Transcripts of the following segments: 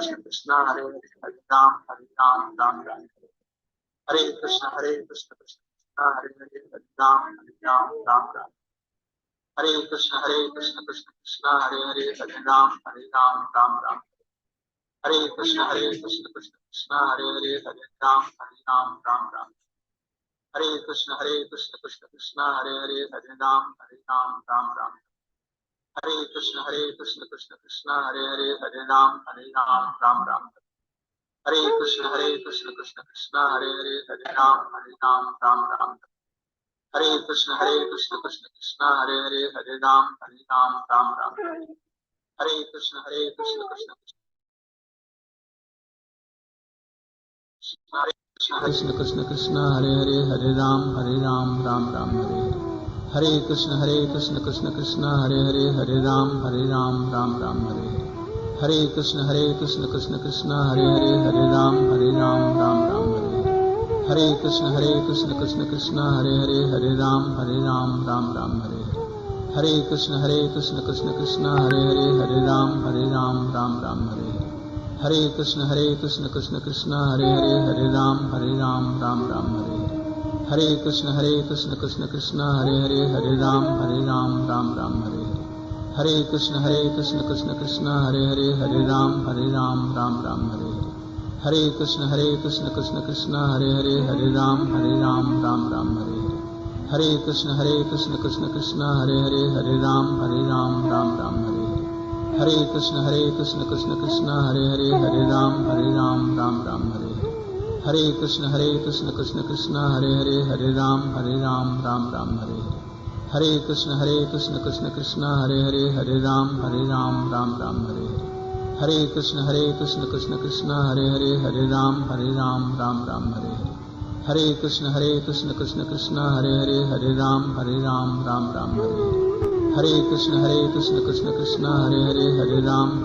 कृष्ण कृष्ण हरे हरे हरे राम राम राम हरे कृष्ण कृष्ण कृष्ण हरे हरे हरे राम राम राम हरे कृष्ण कृष्ण कृष्ण हरे हरे हरे राम राम राम हरे कृष्ण कृष्ण कृष्ण हरे हरे हरे राम राम राम हरे कृष्ण कृष्ण कृष्ण हरे हरे हरे राम राम राम हरे कृष्ण कृष्ण कृष्ण हरे हरे हरे राम राम राम हरे कृष्ण कृष्ण कृष्ण हरे हरे हरे राम राम हरे कृष्ण कृष्ण कृष्ण हरे हरे हरे राम राम राम हरे कृष्ण कृष्ण कृष्ण कृष्ण कृष्ण कृष्ण हरे हरे हरे राम राम राम हरे कृष्ण कृष्ण कृष्ण हरे हरे हरे राम राम राम हरे कृष्ण कृष्ण कृष्ण हरे हरे हरे राम राम राम हरे कृष्ण कृष्ण कृष्ण हरे हरे हरे राम राम राम हरे कृष्ण कृष्ण कृष्ण हरे हरे हरे राम राम राम हरे कृष्ण कृष्ण कृष्ण हरे हरे हरे राम राम राम हरे कृष्ण कृष्ण कृष्ण हरे हरे हरे राम राम राम हरे कृष्ण कृष्ण कृष्ण हरे हरे हरे राम राम राम हरे कृष्ण कृष्ण कृष्ण हरे हरे हरे राम राम राम हरे कृष्ण कृष्ण कृष्ण हरे हरे हरे राम राम राम हरे कृष्ण कृष्ण कृष्ण हरे हरे हरे राम राम राम हरे कृष्ण कृष्ण कृष्ण हरे हरे हरे राम राम राम हरे कृष्ण कृष्ण कृष्ण हरे हरे हरे राम राम राम हरे कृष्ण कृष्ण कृष्ण हरे हरे हरे राम राम राम हरे कृष्ण कृष्ण कृष्ण हरे हरे हरे राम राम राम हरे कृष्ण कृष्ण कृष्ण हरे हरे हरे राम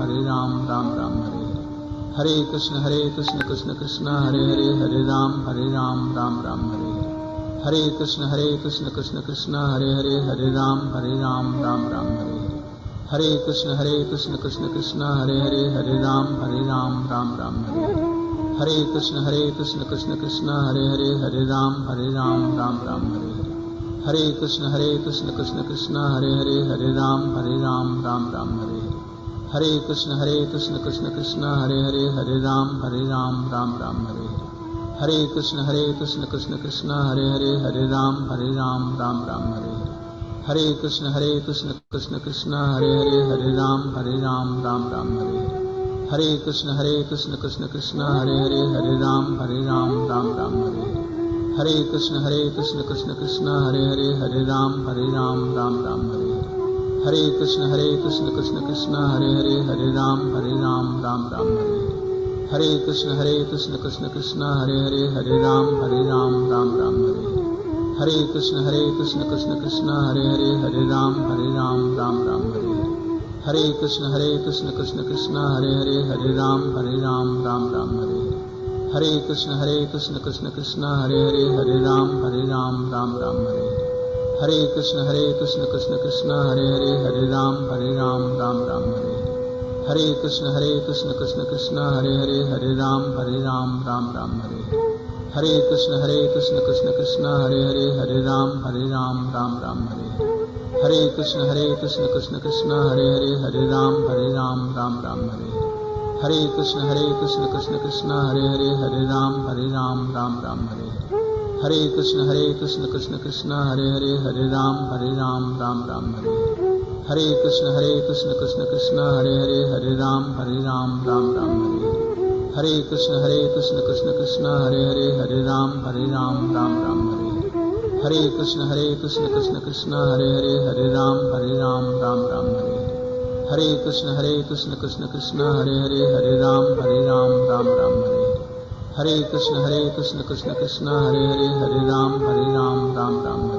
राम राम हरे कृष्ण कृष्ण कृष्ण हरे हरे हरे राम राम राम हरे कृष्ण कृष्ण कृष्ण हरे हरे हरे राम राम राम हरे कृष्ण कृष्ण कृष्ण हरे हरे हरे राम राम राम हरे कृष्ण कृष्ण कृष्ण हरे हरे हरे राम राम राम हरे कृष्ण कृष्ण कृष्ण हरे हरे हरे राम राम राम हरे कृष्ण कृष्ण कृष्ण हरे हरे हरे राम राम राम हरे कृष्ण कृष्ण कृष्ण हरे हरे हरे राम राम राम हरे कृष्ण कृष्ण कृष्ण हरे हरे हरे राम राम राम हरे कृष्ण कृष्ण कृष्ण हरे हरे हरे राम राम राम हरे कृष्ण कृष्ण कृष्ण हरे हरे हरे राम राम राम हरे कृष्ण कृष्ण कृष्ण हरे हरे हरे राम राम राम हरे कृष्ण कृष्ण कृष्ण हरे हरे हरे राम राम राम हरे कृष्ण कृष्ण कृष्ण हरे हरे हरे राम राम राम हरे कृष्ण कृष्ण कृष्ण हरे हरे हरे राम राम राम हरे कृष्ण कृष्ण कृष्ण हरे हरे हरे राम राम राम हरे कृष्ण कृष्ण कृष्ण हरे हरे हरे राम राम राम हरे कृष्ण कृष्ण कृष्ण हरे हरे हरे राम राम राम हरे कृष्ण कृष्ण कृष्ण हरे हरे हरे राम राम राम हरे कृष्ण कृष्ण कृष्ण हरे हरे हरे राम राम राम हरे कृष्ण कृष्ण कृष्ण हरे हरे हरे राम राम राम हरे कृष्ण कृष्ण कृष्ण हरे हरे हरे राम राम राम हरे कृष्ण कृष्ण कृष्ण हरे हरे हरे राम राम राम हरे कृष्ण कृष्ण कृष्ण हरे हरे हरे राम राम राम हरे कृष्ण कृष्ण कृष्ण हरे हरे हरे राम राम राम हरे कृष्ण कृष्ण कृष्ण हरे हरे हरे राम राम राम हरे कृष्ण कृष्ण कृष्ण हरे हरे हरे राम राम राम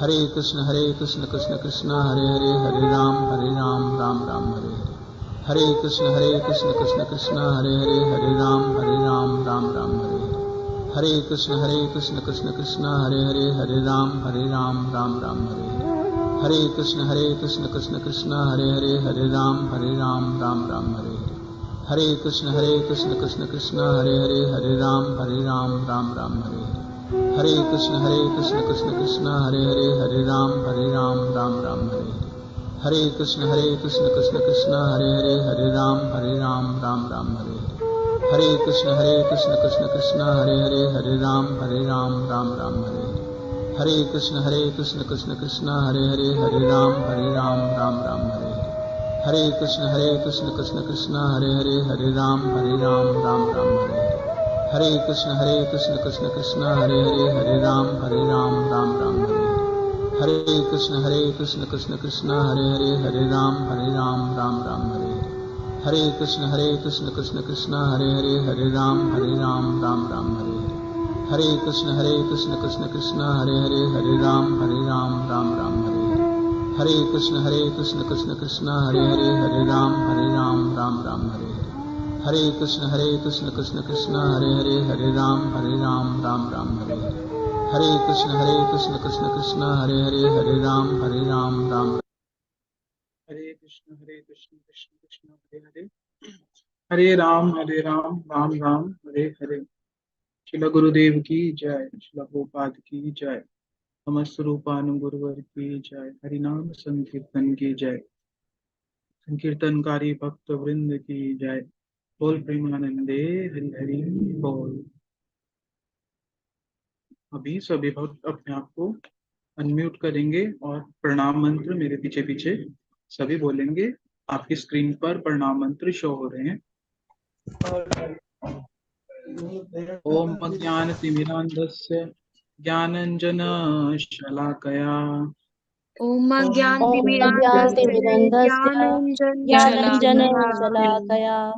हरे कृष्ण कृष्ण कृष्ण हरे हरे हरे राम राम राम हरे कृष्ण कृष्ण कृष्ण हरे हरे हरे राम राम राम हरे कृष्ण कृष्ण कृष्ण हरे हरे हरे राम राम राम हरे कृष्ण कृष्ण कृष्ण हरे हरे हरे राम राम राम हरे कृष्ण कृष्ण कृष्ण हरे हरे, हरे राम राम राम हरे हरे। कृष्ण कृष्ण कृष्ण हरे हरे, हरे राम राम राम हरे हरे। कृष्ण कृष्ण कृष्ण हरे हरे, हरे राम राम राम हरे हरे। कृष्ण कृष्ण कृष्ण हरे हरे, हरे राम राम राम हरे हरे। कृष्ण कृष्ण कृष्ण हरे हरे, हरे राम राम राम हरे हरे। कृष्ण कृष्ण कृष्ण हरे हरे, हरे राम राम राम हरे हरे। कृष्ण कृष्ण कृष्ण हरे हरे, हरे राम राम राम हरे हरे। कृष्ण कृष्ण कृष्ण हरे हरे, हरे राम राम राम हरे हरे। कृष्ण कृष्ण कृष्ण हरे हरे, हरे राम राम राम हरे हरे। कृष्ण कृष्ण कृष्ण हरे हरे, हरे राम राम राम हरे हरे। कृष्ण कृष्ण कृष्ण हरे हरे, हरे राम राम राम हरे हरे। कृष्ण कृष्ण कृष्ण हरे हरे, हरे राम राम राम हरे हरे। कृष्ण कृष्ण कृष्ण हरे हरे, हरे राम राम हरे कृष्ण कृष्ण कृष्ण हरे हरे, हरे राम राम राम हरे हरे। शिला गुरुदेव की जय, शिला गोपाद की जय, समस्त रूपानुगुरुवर की जय, हरिनाम संकीर्तन की जय, संकीर्तनकारी भक्त वृंद की जय, बोल प्रेमानंदे हरि हरि बोल। अभी सभी भक्त अपने आप को अनम्यूट करेंगे और प्रणाम मंत्र मेरे पीछे पीछे सभी बोलेंगे। आपकी स्क्रीन पर प्रणाम मंत्र शो हो रहे हैं। ओम अज्ञानतिमिरान्धस्य ज्ञानञ्जनशलाकया ओम ज्ञानतिमिरन्धस्य ज्ञानाञ्जनशलाकया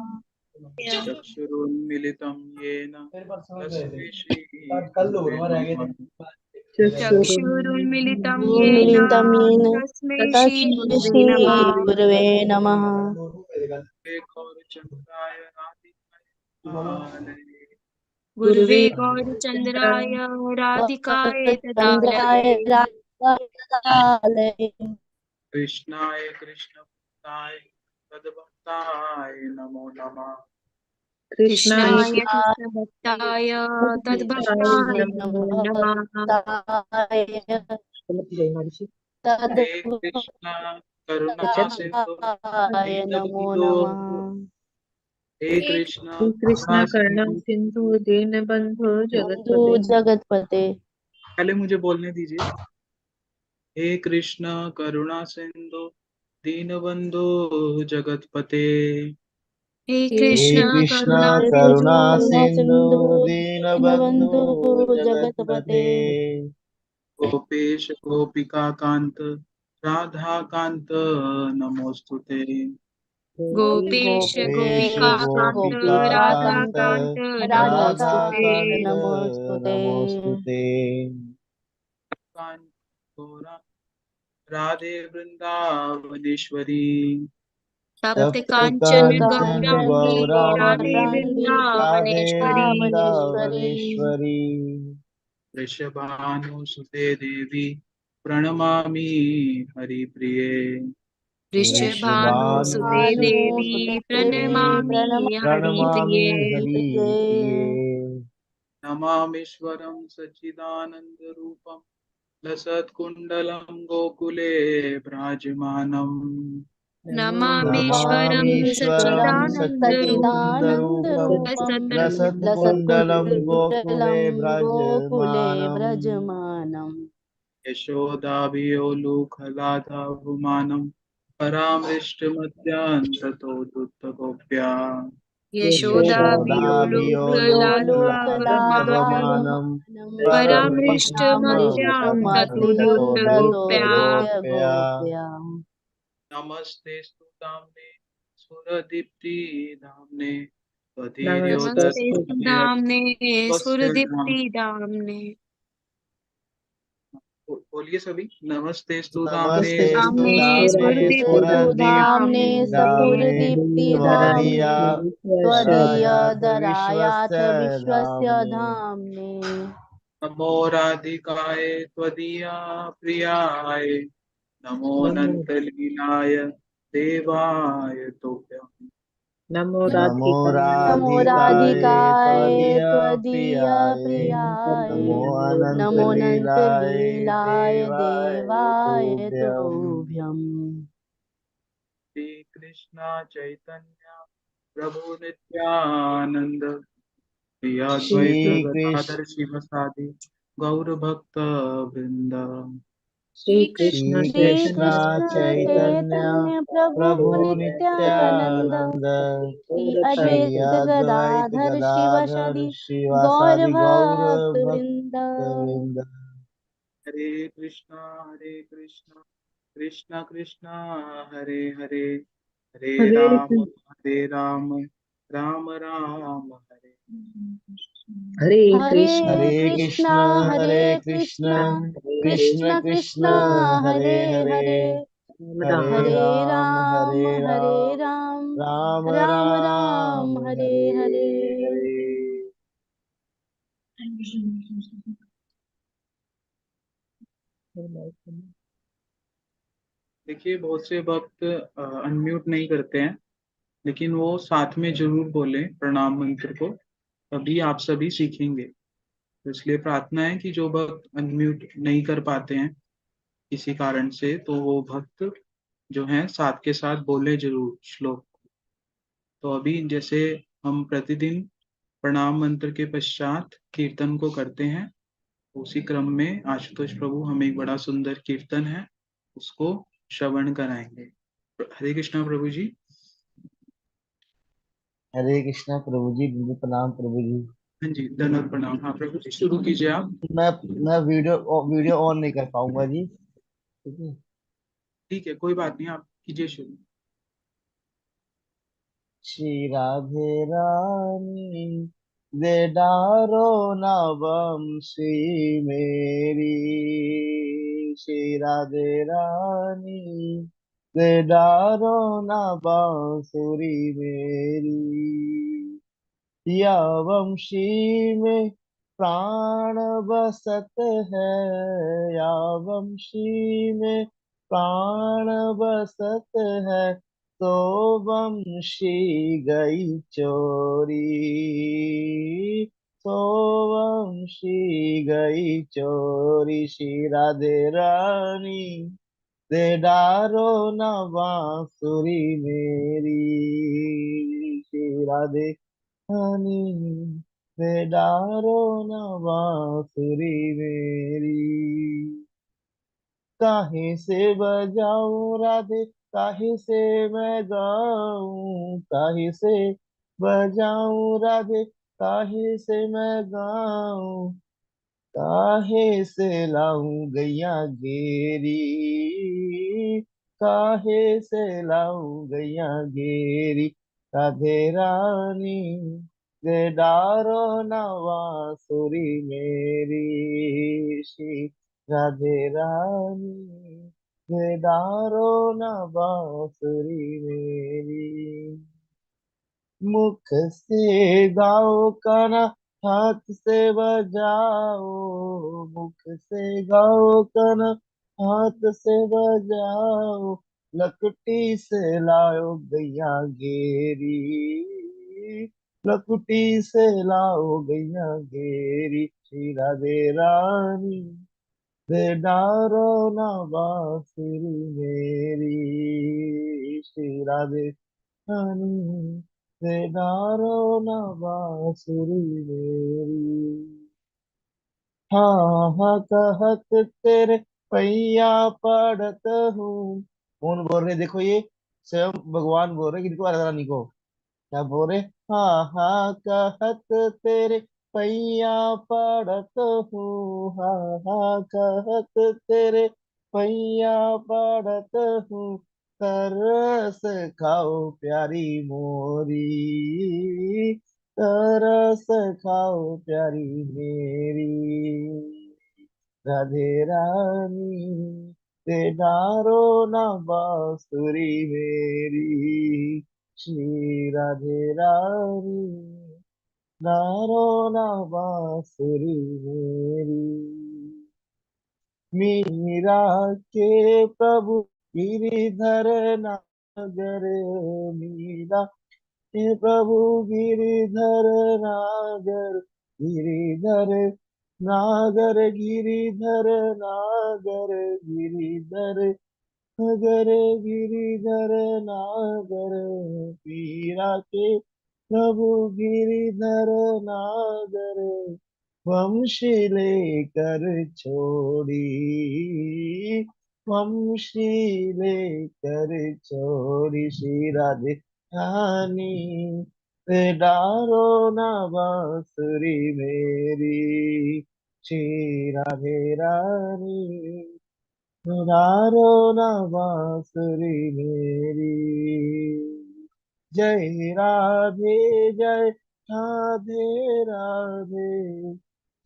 चक्षुरुन्मिलितं येन तस्मै श्रीगुरुवे नमः। चक्षुरुन्मिलितं येन मिलितं येन तस्मै तस्मै श्रीगुरवे नमः। श्रीगुरवे नमः। गौरचन्द्राय राधिकाय गुरुवे गौरचन्द्राय राधिकाय चन्द्राय तदालये राधाकालये कृष्णाय कृष्णभक्ताय तद्भक्ताय नमो नमः। कृष्णाय कृष्णाय कृष्णभक्ताय तद्भक्ताय नमो नमः। भक्ताय हे कृष्ण करुणा सिंधु तद्भक्ताय नमो दीनबन्धो, नमः। हे हे कृष्ण श्री करुणा कृष्ण करुणा सिंधु। सिंधु दीन बंधु बंधु जगतपते। जगतपते पहले मुझे बोलने दीजिए। हे कृष्ण करुणा सिंधु दीनबंधु जगतपते, हे हे कृष्ण हे कृष्ण कृष्ण करुणा करुणा सिंधु करुणा सिंधु सिंधु दीनबन्धु दीनबंधु जगतपते। जगत्पते। गोपेश गोपिका कांत राधा कांत नमोस्तुते। गोपेश गोपेश गोपिका कांत गोपिका राधा कान्त कांत राधा नमोस्तुते। कान्त नमोस्तुते। नमोऽस्तुते। कांत गौरा राधे वृंदावनेश्वरी, सप्त सप्त कांचन काञ्चन गौरांगी राधे गौराङ्गी राधे वृंदावनेश्वरी। वृन्दावनेश्वरी। वृषभानुसुते देवी प्रणमामि हरिप्रिये। वृषभानुसुते देवी वृषभानुसुते देवी प्रणमामि प्रणमामि हरिप्रिये। हरिप्रिये। नमामीश्वरं सच्चिदानन्दरूपं लसत्कुण्डलं गोकुले भ्राजमानम्। नमामीश्वरं नमामीश्वरं सच्चिदानन्दरूपं सच्चिदानन्दरूपं लसत् लसत्कुण्डलं गोकुले लसत्कुण्डलं गोकुले व्रजमानम्। व्रजमानम्। यशोदाभियोलुखलाधावमानं परामृष्टमद्यान्ततो दुःखगोप्या। यशोदाभियोलुगलाघवामहं यशोदाभियोलुगलाघवमानं यशोदाभियोलुगलाघवमानं परामृष्टमद्यां ततो परामृष्टमद्यान्ततो दुर्लभोऽप्या। दुःखगोप्या। दुर्गगोप्या। नमस्ते स्तुताम्ने सुरदीप्तिधाम्ने नमस्ते नमस्ते त्वदीर्योदरस्ये सुधाम्ने स्वस्य धाम। सुरदीप्तिदाम्ने। बोलिए सभी, नमस्ते स्तुताम्ने नमस्ते धाम्ने स्तुताम्ने सुधाम्ने सुरदीप्तिदाम्ने। सुरदीप्तिदाम्ने स्फुरदीप्तिधाम्ने त्वदीया त्वदीयदरायाथ दरायाथ विश्वस्य धाम्ने। धाम्ने। नमो राधिकाय त्वदीया प्रियाय, नमो नन्दलीलाय देवाय तुभ्यम्। नमो नमो नमो राधिकाय राधिकाय राधिकाय त्वदीय त्वदीयाय प्रियाय नमो अनंत नमो अनंत लीलाय लीलाय देवाय देवाय तुभ्यं। तुभ्यम्। श्री कृष्ण चैतन्य प्रभु नित्यानंद श्री अद्वैत श्री कृष्ण गदाधर शिवसादि गौर भक्त वृंद। श्री कृष्ण कृष्ण श्री कृष्ण चैतन्य कृष्ण चैतन्य चैतन्य प्रभु प्रभु नित्यानंद नित्यानंद श्री गौर श्री भक्त अद्वैत अद्वैत गदाधर गदाधर शिवासादि गौर शिवासादि गौर भक्त वृंद। भक्त वृंद। हरे कृष्ण कृष्ण कृष्ण हरे हरे, हरे हरे राम राम राम हरे। हरे हरे कृष्ण हरे कृष्णा कृष्ण हरे हरे कृष्ण कृष्णा हरे कृष्ण कृष्ण कृष्ण कृष्णा हरे हरे हरे, हरे हरे राम हरे राम राम हरे हरे राम, राम राम राम राम राम हरे हरे हरे। हरे। देखिए बहुत से भक्त अनम्यूट नहीं करते हैं, लेकिन वो साथ में जरूर बोले प्रणाम मंत्र को, तभी आप सभी सीखेंगे। तो इसलिए प्रार्थना है कि जो भक्त अनम्यूट नहीं कर पाते हैं किसी कारण से, तो वो भक्त जो हैं साथ के साथ बोले जरूर श्लोक। तो अभी जैसे हम प्रतिदिन प्रणाम मंत्र के पश्चात कीर्तन को करते हैं, उसी क्रम में आशुतोष प्रभु हमें एक बड़ा सुंदर कीर्तन है उसको श्रवण कराएंगे। हरे कृष्णा प्रभु जी। हरे कृष्णा प्रभु जी, बिल्कुल प्रणाम प्रभु जी। हाँ जी, दंडवत प्रणाम। हाँ प्रभु जी, शुरू कीजिए आप। मैं मैं वीडियो ऑन नहीं कर पाऊंगा जी, ठीक है। ठीक है, कोई बात नहीं, आप कीजिए शुरू। श्री राधे रानी दे डारो नवम श्री मेरी, श्री राधे रानी दे डारो ना बांसुरी मेरी, या वंशी में प्राण बसत है, या वंशी में प्राण बसत है, तो वंशी गई चोरी, तो वंशी गई चोरी। श्री राधे रानी दे डारो ना बांसुरी मेरी, श्री राधे हनी बेदारो न बांसुरी मेरी, काहे से बजाऊं राधे, काहे से मैं गाऊं, काहे से बजाऊं राधे, काहे से मैं गाऊं, काहे से लाऊं गैया गेरी, काहे से लाऊं गैया गेरी। राधे रानी दे डारो नवासुरी मेरी, श्री राधे रानी दे डारो नवासुरी मेरी, मुख से गाओ काना, हाथ से बजाओ, मुख से गाओ काना, हाथ से बजाओ, लकटी से लाओ गैया गेरी, लकटी से लाओ गैया गेरी। श्री राधे रानी दे डारो ना बांसुरी मेरी, श्री राधे हनी बेदारो न बांसुरी मेरी, हाँ हाँ कहत तेरे पैया पड़त हूँ। कौन बोल रहे, देखो ये स्वयं भगवान बोल रहे किनको, राधा रानी को। क्या बोल रहे, हाँ हाँ कहत तेरे पैया पड़त हूँ, हाँ हाँ कहत तेरे पैया पड़त हूँ, तरस खाओ प्यारी मोरी, तरस खाओ प्यारी मेरी। राधे रानी ते डारो ना बांसुरी मेरी, श्री राधे रानी डारो ना बांसुरी मेरी। मीरा के प्रभु गिरिधर नगर, मीरा हे प्रभु गिरिधर नागर गिरिधर नागर गिरिधर नागर गिरिधर नागर गिरिधर नागर पीरा के प्रभु गिरिधर नागर वंशी लेकर छोड़ी वंशी लेकर छोड़ी श्री राधे रानी ते डारो ना बांसुरी मेरी श्री राधे रानी डारो ना बांसुरी मेरी जय राधे जय राधे राधे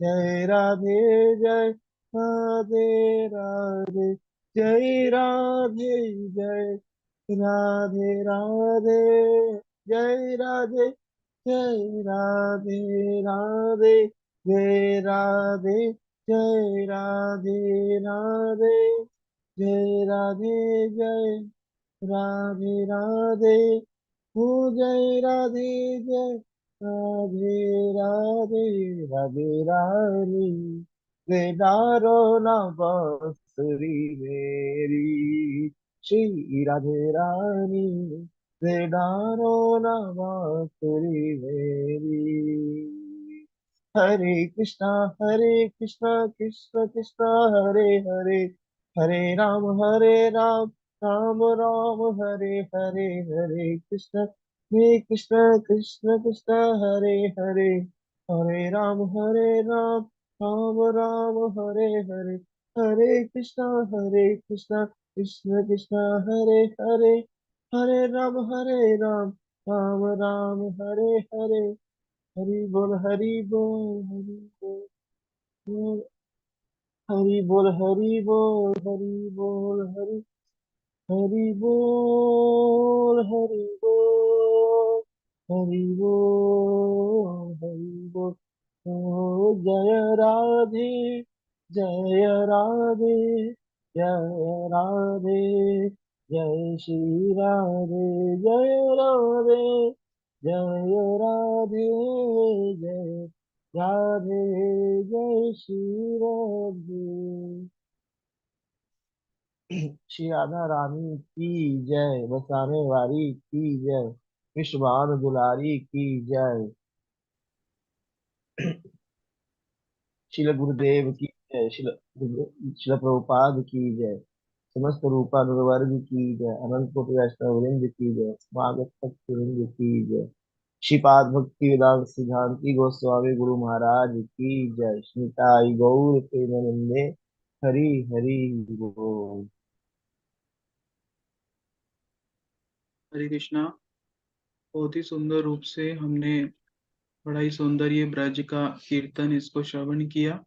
जय राधे जय राधे राधे जय राधे जय राधे राधे जय राधे जय राधे राधे जय राधे जय राधे राधे जय राधे जय राधे राधे हो जय राधे जय राधे राधे राधे रानी बेदारो ना बांसुरी मेरी श्री राधे रानी बेदारो ना बांसुरी मेरी हरे कृष्णा कृष्ण कृष्णा हरे हरे हरे राम राम राम हरे हरे हरे कृष्ण कृष्ण कृष्ण हरे हरे हरे राम राम राम हरे हरे हरे कृष्ण कृष्ण कृष्ण हरे हरे हरे राम राम राम हरे हरे हरि बोल बोल हरि बोल हरि बोल हरि बोल ओ जय राधे जय राधे जय श्री राधे जय राधे जय राधे जय राधे जय श्री राधे श्री राधा रानी की जय बसाने वाली की जय विश्वान दुलारी की जय शिल गुरुदेव की जय शिल प्रभुपाद की जय समस्त रूपानुवर्ग की जय अनंत कोटि वैष्णववृंद की जय स्वागत भक्त वृंद की जय श्रीपाद भक्ति वेदांत सिद्धांति गोस्वामी गुरु महाराज की जय स्मिताई गौर प्रेमानंदे हरि हरि बोल। हरे कृष्णा। बहुत ही सुंदर रूप से हमने बड़ा ही सौंदर्य ब्रज का कीर्तन इसको श्रवण किया।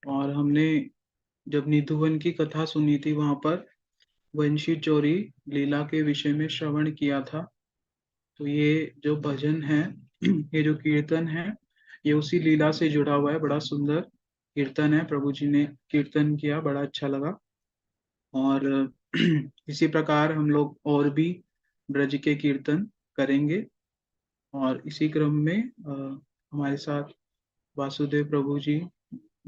और हमने जब निधुवन की कथा सुनी थी वहां पर वंशी चोरी लीला के विषय में श्रवण किया था। तो ये जो भजन है ये जो कीर्तन है ये उसी लीला से जुड़ा हुआ है। बड़ा सुंदर कीर्तन है, प्रभु जी ने कीर्तन किया, बड़ा अच्छा लगा। और इसी प्रकार हम लोग और भी ब्रज के कीर्तन करेंगे। और इसी क्रम में हमारे साथ वासुदेव प्रभु जी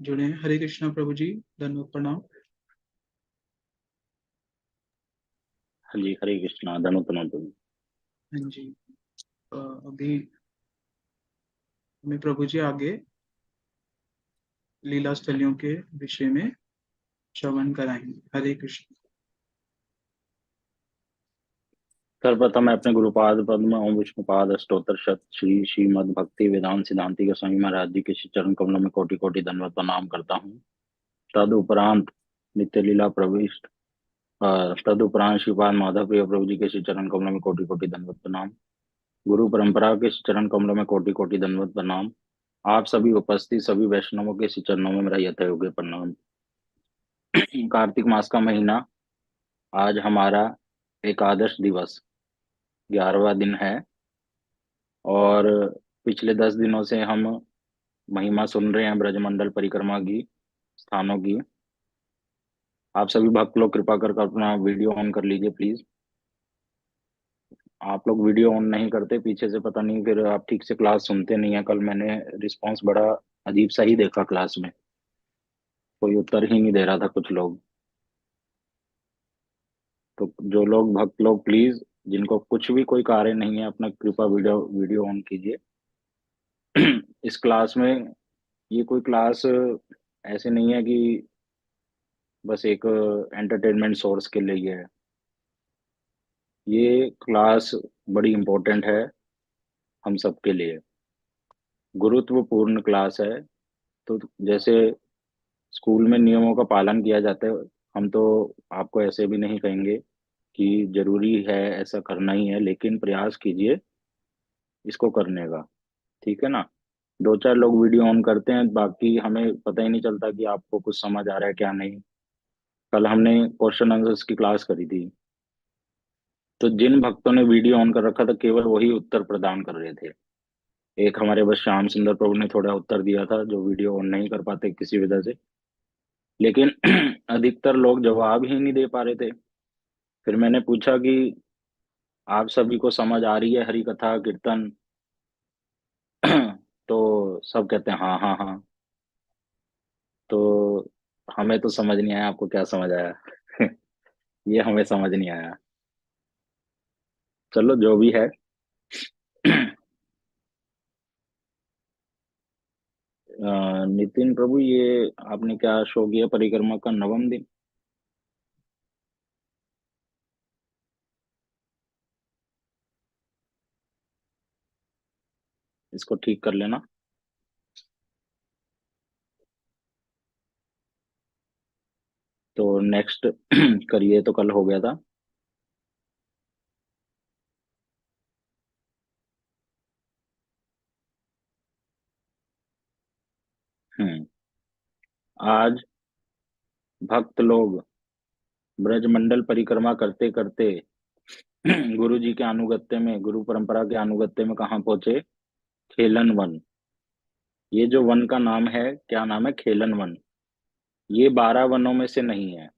जुड़े हैं। हरे कृष्णा प्रभु जी, धन्यवाद, प्रणाम। हाँ जी, हरे कृष्णा, धन्यवाद। हाँ जी। अभी हमें प्रभु जी आगे लीला स्थलियों के विषय में श्रवण कराएंगे। हरे कृष्ण। सर्वप्रथम मैं अपने गुरुपाद पद्म ओम विष्णुपाद अष्टोत्तर शत श्री श्रीमद् भक्ति वेदांत सिद्धांति गोस्वामी महाराज जी के श्री चरण कमलों में कोटि कोटि दंडवत प्रणाम करता हूँ। तदुपरांत नित्य लीला प्रविष्ट तदुपरांत श्रीपाद माधव प्रिय प्रभु जी के श्री चरण कमलों में कोटि कोटि दंडवत प्रणाम। गुरु परंपरा के श्री चरण कमलों में कोटि कोटि दंडवत प्रणाम। आप सभी उपस्थित सभी वैष्णवों के श्री चरणों में मेरा यथायोग्य प्रणाम। कार्तिक मास का महीना, आज हमारा एकादश दिवस 11वां दिन है और पिछले 10 दिनों से हम महिमा सुन रहे हैं ब्रजमंडल परिक्रमा की स्थानों की। आप सभी भक्त लोग कृपा कर अपना वीडियो ऑन कर लीजिए प्लीज। आप लोग वीडियो ऑन नहीं करते पीछे से, पता नहीं फिर आप ठीक से क्लास सुनते नहीं है। कल मैंने रिस्पांस बड़ा अजीब सा ही देखा क्लास में, कोई उत्तर ही नहीं दे रहा था कुछ लोग। तो जो लोग भक्त लोग प्लीज, जिनको कुछ भी कोई कार्य नहीं है, अपना कृपा वीडियो वीडियो ऑन कीजिए। इस क्लास में, ये कोई क्लास ऐसे नहीं है कि बस एक एंटरटेनमेंट सोर्स के लिए है। ये क्लास बड़ी इम्पोर्टेंट है हम सबके लिए, गुरुत्वपूर्ण क्लास है। तो जैसे स्कूल में नियमों का पालन किया जाता है, हम तो आपको ऐसे भी नहीं कहेंगे कि जरूरी है ऐसा करना ही है, लेकिन प्रयास कीजिए इसको करने का, ठीक है ना। दो चार लोग वीडियो ऑन करते हैं, बाकी हमें पता ही नहीं चलता कि आपको कुछ समझ आ रहा है क्या नहीं। कल हमने क्वेश्चन आंसर्स की क्लास करी थी, तो जिन भक्तों ने वीडियो ऑन कर रखा था केवल वही उत्तर प्रदान कर रहे थे। एक हमारे बस श्याम सुंदर प्रभु ने थोड़ा उत्तर दिया था, जो वीडियो ऑन नहीं कर पाते किसी वजह से, लेकिन अधिकतर लोग जवाब ही नहीं दे पा रहे थे। फिर मैंने पूछा कि आप सभी को समझ आ रही है हरि कथा कीर्तन? तो सब कहते हैं हाँ हाँ हाँ। तो हमें तो समझ नहीं आया, आपको क्या समझ आया? ये हमें समझ नहीं आया। चलो जो भी है। नितिन प्रभु, ये आपने क्या शो किया? परिक्रमा का 9वां दिन। इसको ठीक कर लेना। तो नेक्स्ट करिए, तो कल हो गया था। हम्म। आज भक्त लोग ब्रजमंडल परिक्रमा करते करते गुरु जी के अनुगत्य में, गुरु परंपरा के अनुगत्य में कहाँ पहुंचे? खेलन वन। ये जो वन का नाम है, क्या नाम है? खेलन वन। ये 12 वनों में से नहीं है।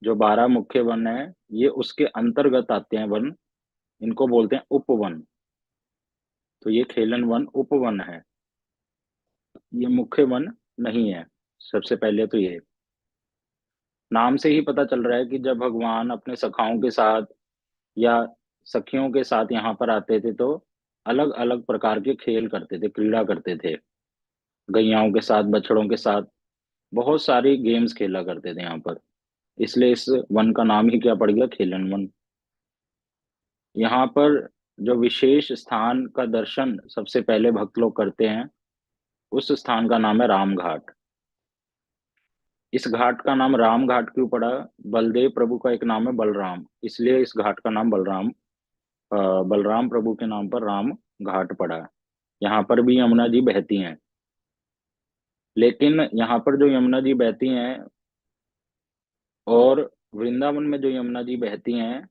जो 12 मुख्य वन है, ये उसके अंतर्गत आते हैं वन, इनको बोलते हैं उपवन। तो ये खेलन वन उपवन है, ये मुख्य वन नहीं है। सबसे पहले तो ये नाम से ही पता चल रहा है कि जब भगवान अपने सखाओं के साथ या सखियों के साथ यहाँ पर आते थे, तो अलग अलग प्रकार के खेल करते थे, क्रीड़ा करते थे। गैयाओं के साथ, बछड़ों के साथ बहुत सारी गेम्स खेला करते थे यहाँ पर। इसलिए इस वन का नाम ही क्या पड़ गया? खेलन वन। यहाँ पर जो विशेष स्थान का दर्शन सबसे पहले भक्त लोग करते हैं, उस स्थान का नाम है राम घाट। इस घाट का नाम राम घाट क्यों पड़ा? बलदेव प्रभु का एक नाम है बलराम, इसलिए इस घाट का नाम बलराम प्रभु के नाम पर राम घाट पड़ा। यहाँ पर भी यमुना जी बहती हैं, लेकिन यहाँ पर जो यमुना जी बहती हैं और वृंदावन में जो यमुना जी बहती हैं,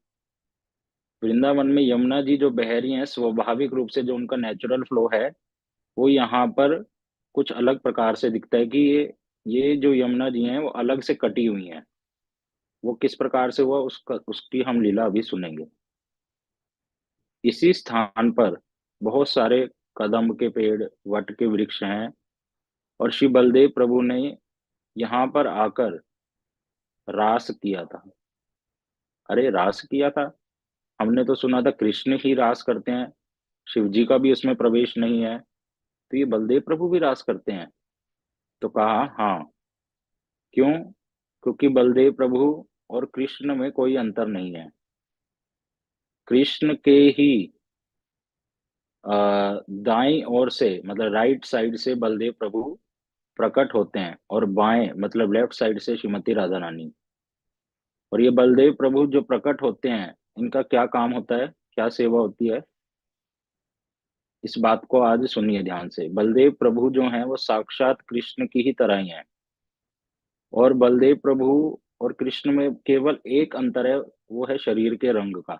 वृंदावन में यमुना जी जो बह रही हैं स्वाभाविक रूप से, जो उनका नेचुरल फ्लो है, वो यहाँ पर कुछ अलग प्रकार से दिखता है कि ये जो यमुना जी हैं वो अलग से कटी हुई हैं। वो किस प्रकार से हुआ, उसकी हम लीला अभी सुनेंगे। इसी स्थान पर बहुत सारे कदम के पेड़, वट के वृक्ष हैं, और श्री बलदेव प्रभु ने यहाँ पर आकर रास किया था। अरे रास किया था? हमने तो सुना था कृष्ण ही रास करते हैं, शिव जी का भी उसमें प्रवेश नहीं है, तो ये बलदेव प्रभु भी रास करते हैं? तो कहा हाँ। क्यों? क्योंकि बलदेव प्रभु और कृष्ण में कोई अंतर नहीं है। कृष्ण के ही दाईं ओर से, मतलब राइट साइड से बलदेव प्रभु प्रकट होते हैं, और बाएं मतलब लेफ्ट साइड से श्रीमती राधा रानी। और ये बलदेव प्रभु जो प्रकट होते हैं, इनका क्या काम होता है, क्या सेवा होती है, इस बात को आज सुनिए ध्यान से। बलदेव प्रभु जो हैं वो साक्षात कृष्ण की ही तरह ही हैं, और बलदेव प्रभु और कृष्ण में केवल एक अंतर है, वो है शरीर के रंग का,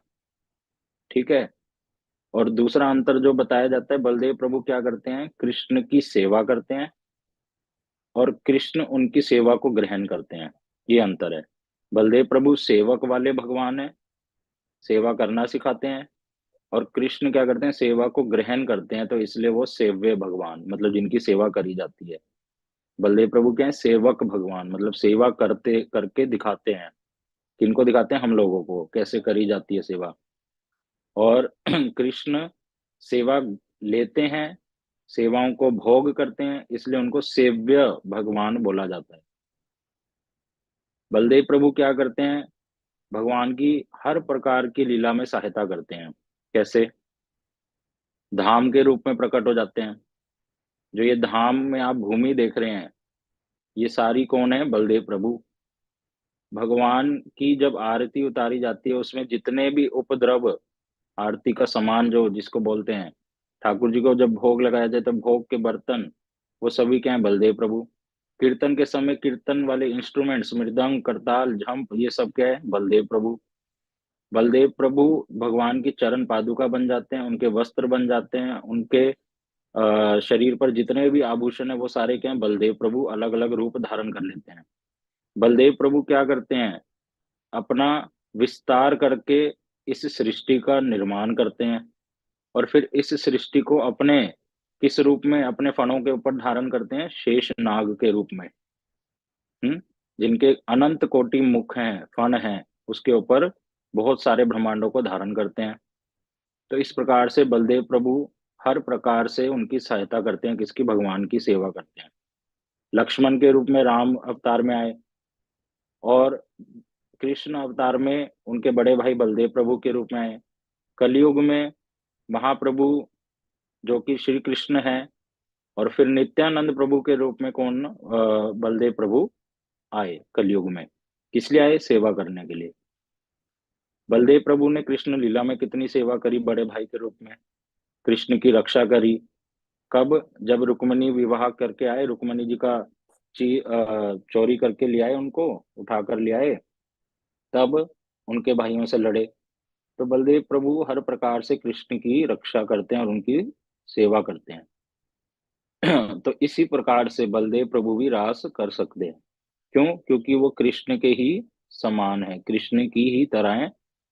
ठीक है। और दूसरा अंतर जो बताया जाता है, बलदेव प्रभु क्या करते हैं? कृष्ण की सेवा करते हैं, और कृष्ण उनकी सेवा को ग्रहण करते हैं, ये अंतर है। बलदेव प्रभु सेवक वाले भगवान है, सेवा करना सिखाते हैं, और कृष्ण क्या करते हैं, सेवा को ग्रहण करते हैं, तो इसलिए वो सेव्य भगवान, मतलब जिनकी सेवा करी जाती है। बलदेव प्रभु क्या है, सेवक भगवान, मतलब सेवा करते करके दिखाते हैं। किनको दिखाते हैं, हम लोगों को कैसे करी जाती है सेवा। और कृष्ण सेवा लेते हैं, सेवाओं को भोग करते हैं, इसलिए उनको सेव्य भगवान बोला जाता है। बलदेव प्रभु क्या करते हैं, भगवान की हर प्रकार की लीला में सहायता करते हैं। कैसे, धाम के रूप में प्रकट हो जाते हैं। जो ये धाम में आप भूमि देख रहे हैं, ये सारी कौन है, बलदेव प्रभु। भगवान की जब आरती उतारी जाती है, उसमें जितने भी उपद्रव, आरती का सामान जो जिसको बोलते हैं, ठाकुर जी को जब भोग लगाया जाए तो भोग के बर्तन, वो सभी क्या है, बलदेव प्रभु। कीर्तन के समय कीर्तन वाले इंस्ट्रूमेंट्स, मृदंग, करताल, झंप, ये सब क्या है, बलदेव प्रभु। बलदेव प्रभु भगवान की चरण पादुका बन जाते हैं, उनके वस्त्र बन जाते हैं, उनके शरीर पर जितने भी आभूषण है वो सारे क्या है, बलदेव प्रभु अलग अलग रूप धारण कर लेते हैं। बलदेव प्रभु क्या करते हैं, अपना विस्तार करके इस सृष्टि का निर्माण करते हैं, और फिर इस सृष्टि को अपने किस रूप में, अपने फणों के ऊपर धारण करते हैं, शेष नाग के रूप में। जिनके अनंत कोटि मुख हैं, फण हैं, उसके ऊपर बहुत सारे ब्रह्मांडों को धारण करते हैं। तो इस प्रकार से बलदेव प्रभु हर प्रकार से उनकी सहायता करते हैं, किसकी, भगवान की सेवा करते हैं। लक्ष्मण के रूप में राम अवतार में आए, और कृष्ण अवतार में उनके बड़े भाई बलदेव प्रभु के रूप में आए। कलयुग में महाप्रभु जो कि श्री कृष्ण हैं, और फिर नित्यानंद प्रभु के रूप में कौन, बलदेव प्रभु आए कलयुग में। किस लिए आए, सेवा करने के लिए। बलदेव प्रभु ने कृष्ण लीला में कितनी सेवा करी, बड़े भाई के रूप में कृष्ण की रक्षा करी। कब, जब रुक्मणी विवाह करके आए, रुक्मणी जी का चोरी करके ले आए, उनको उठा कर ले आए, तब उनके भाइयों से लड़े। तो बलदेव प्रभु हर प्रकार से कृष्ण की रक्षा करते हैं और उनकी सेवा करते हैं। तो इसी प्रकार से बलदेव प्रभु भी रास कर सकते हैं। क्यों, क्योंकि वो कृष्ण के ही समान है, कृष्ण की ही तरह है।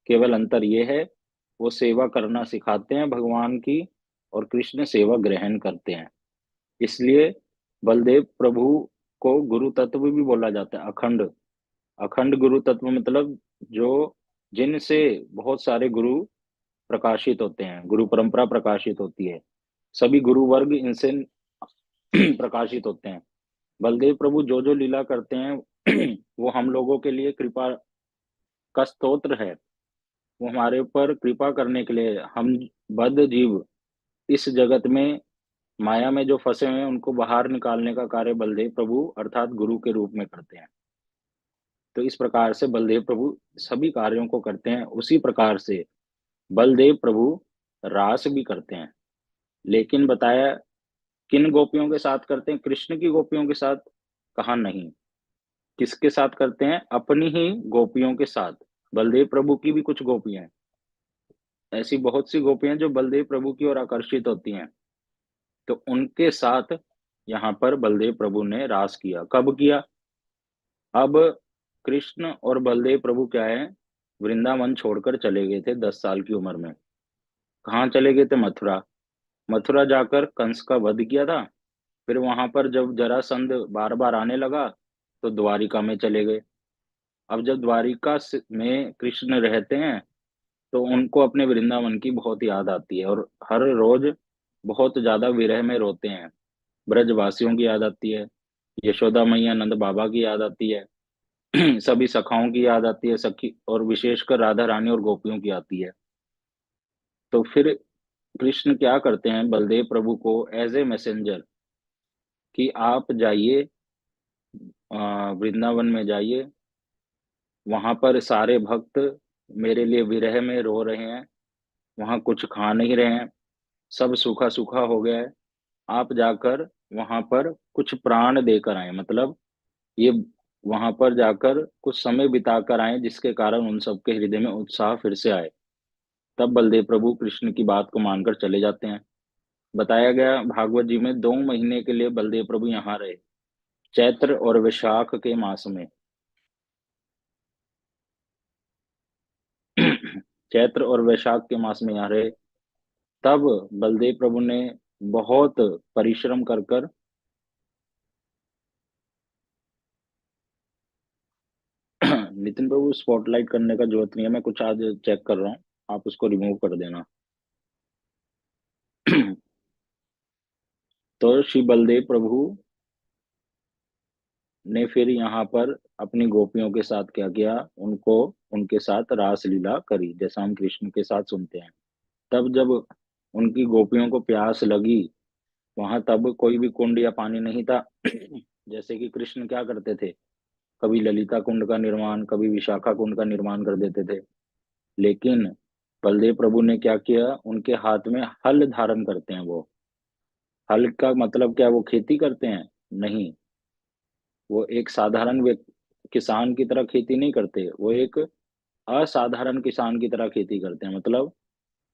केवल अंतर ये है, वो सेवा करना सिखाते हैं भगवान की, और कृष्ण सेवा ग्रहण करते हैं। इसलिए बलदेव प्रभु को गुरु तत्व भी बोला जाता है, अखंड। अखंड गुरु तत्व मतलब जो, जिनसे बहुत सारे गुरु प्रकाशित होते हैं, गुरु परंपरा प्रकाशित होती है, सभी गुरु वर्ग इनसे प्रकाशित होते हैं। बलदेव प्रभु जो जो लीला करते हैं वो हम लोगों के लिए कृपा का स्तोत्र है। वो हमारे ऊपर कृपा करने के लिए, हम बद्ध जीव इस जगत में माया में जो फंसे हुए हैं उनको बाहर निकालने का कार्य बलदेव प्रभु अर्थात गुरु के रूप में करते हैं। तो इस प्रकार से बलदेव प्रभु सभी कार्यों को करते हैं। उसी प्रकार से बलदेव प्रभु रास भी करते हैं, लेकिन बताया किन गोपियों के साथ करते हैं, कृष्ण की गोपियों के साथ, कहा नहीं। किसके साथ करते हैं, अपनी ही गोपियों के साथ। बलदेव प्रभु की भी कुछ गोपियां हैं, ऐसी बहुत सी गोपियां जो बलदेव प्रभु की ओर आकर्षित होती हैं, तो उनके साथ यहाँ पर बलदेव प्रभु ने रास किया। कब किया, अब कृष्ण और बलदेव प्रभु क्या है, वृंदावन छोड़कर चले गए थे 10 साल की उम्र में। कहाँ चले गए थे, मथुरा। मथुरा जाकर कंस का वध किया था। फिर वहां पर जब जरासंध बार बार आने लगा, तो द्वारिका में चले गए। अब जब द्वारिका में कृष्ण रहते हैं, तो उनको अपने वृंदावन की बहुत याद आती है, और हर रोज बहुत ज्यादा विरह में रोते हैं। ब्रजवासियों की याद आती है, यशोदा मैया नंद बाबा की याद आती है, सभी सखाओं की याद आती है, सखी, और विशेषकर राधा रानी और गोपियों की आती है। तो फिर कृष्ण क्या करते हैं, बलदेव प्रभु को एज ए मैसेंजर, कि आप जाइए, वृंदावन में जाइए, वहां पर सारे भक्त मेरे लिए विरह में रो रहे हैं, वहां कुछ खा नहीं रहे हैं, सब सूखा सूखा हो गया है। आप जाकर वहां पर कुछ प्राण देकर आए, मतलब ये वहां पर जाकर कुछ समय बिता कर आए, जिसके कारण उन सबके हृदय में उत्साह फिर से आए। तब बलदेव प्रभु कृष्ण की बात को मानकर चले जाते हैं। बताया गया भागवत जी में, 2 महीने के लिए बलदेव प्रभु यहाँ रहे, चैत्र और वैशाख के मास में। चैत्र और वैशाख के मास में यहाँ रहे, तब बलदेव प्रभु ने बहुत परिश्रम कर कर नितिन प्रभु, स्पॉटलाइट करने का जरूरत नहीं है, मैं कुछ आज चेक कर रहा हूँ, आप उसको रिमूव कर देना। तो श्री बलदेव प्रभु ने फिर यहाँ पर अपनी गोपियों के साथ क्या किया, उनको उनके साथ रास लीला करी, जैसा हम कृष्ण के साथ सुनते हैं। तब जब उनकी गोपियों को प्यास लगी, वहां तब कोई भी कुंड या पानी नहीं था। जैसे कि कृष्ण क्या करते थे, कभी ललिता कुंड का निर्माण, कभी विशाखा कुंड का निर्माण कर देते थे। लेकिन बलदेव प्रभु ने क्या किया, उनके हाथ में हल धारण करते हैं वो। हल का मतलब क्या, वो खेती करते हैं? नहीं, वो एक साधारण किसान की तरह खेती नहीं करते, वो एक असाधारण किसान की तरह खेती करते हैं। मतलब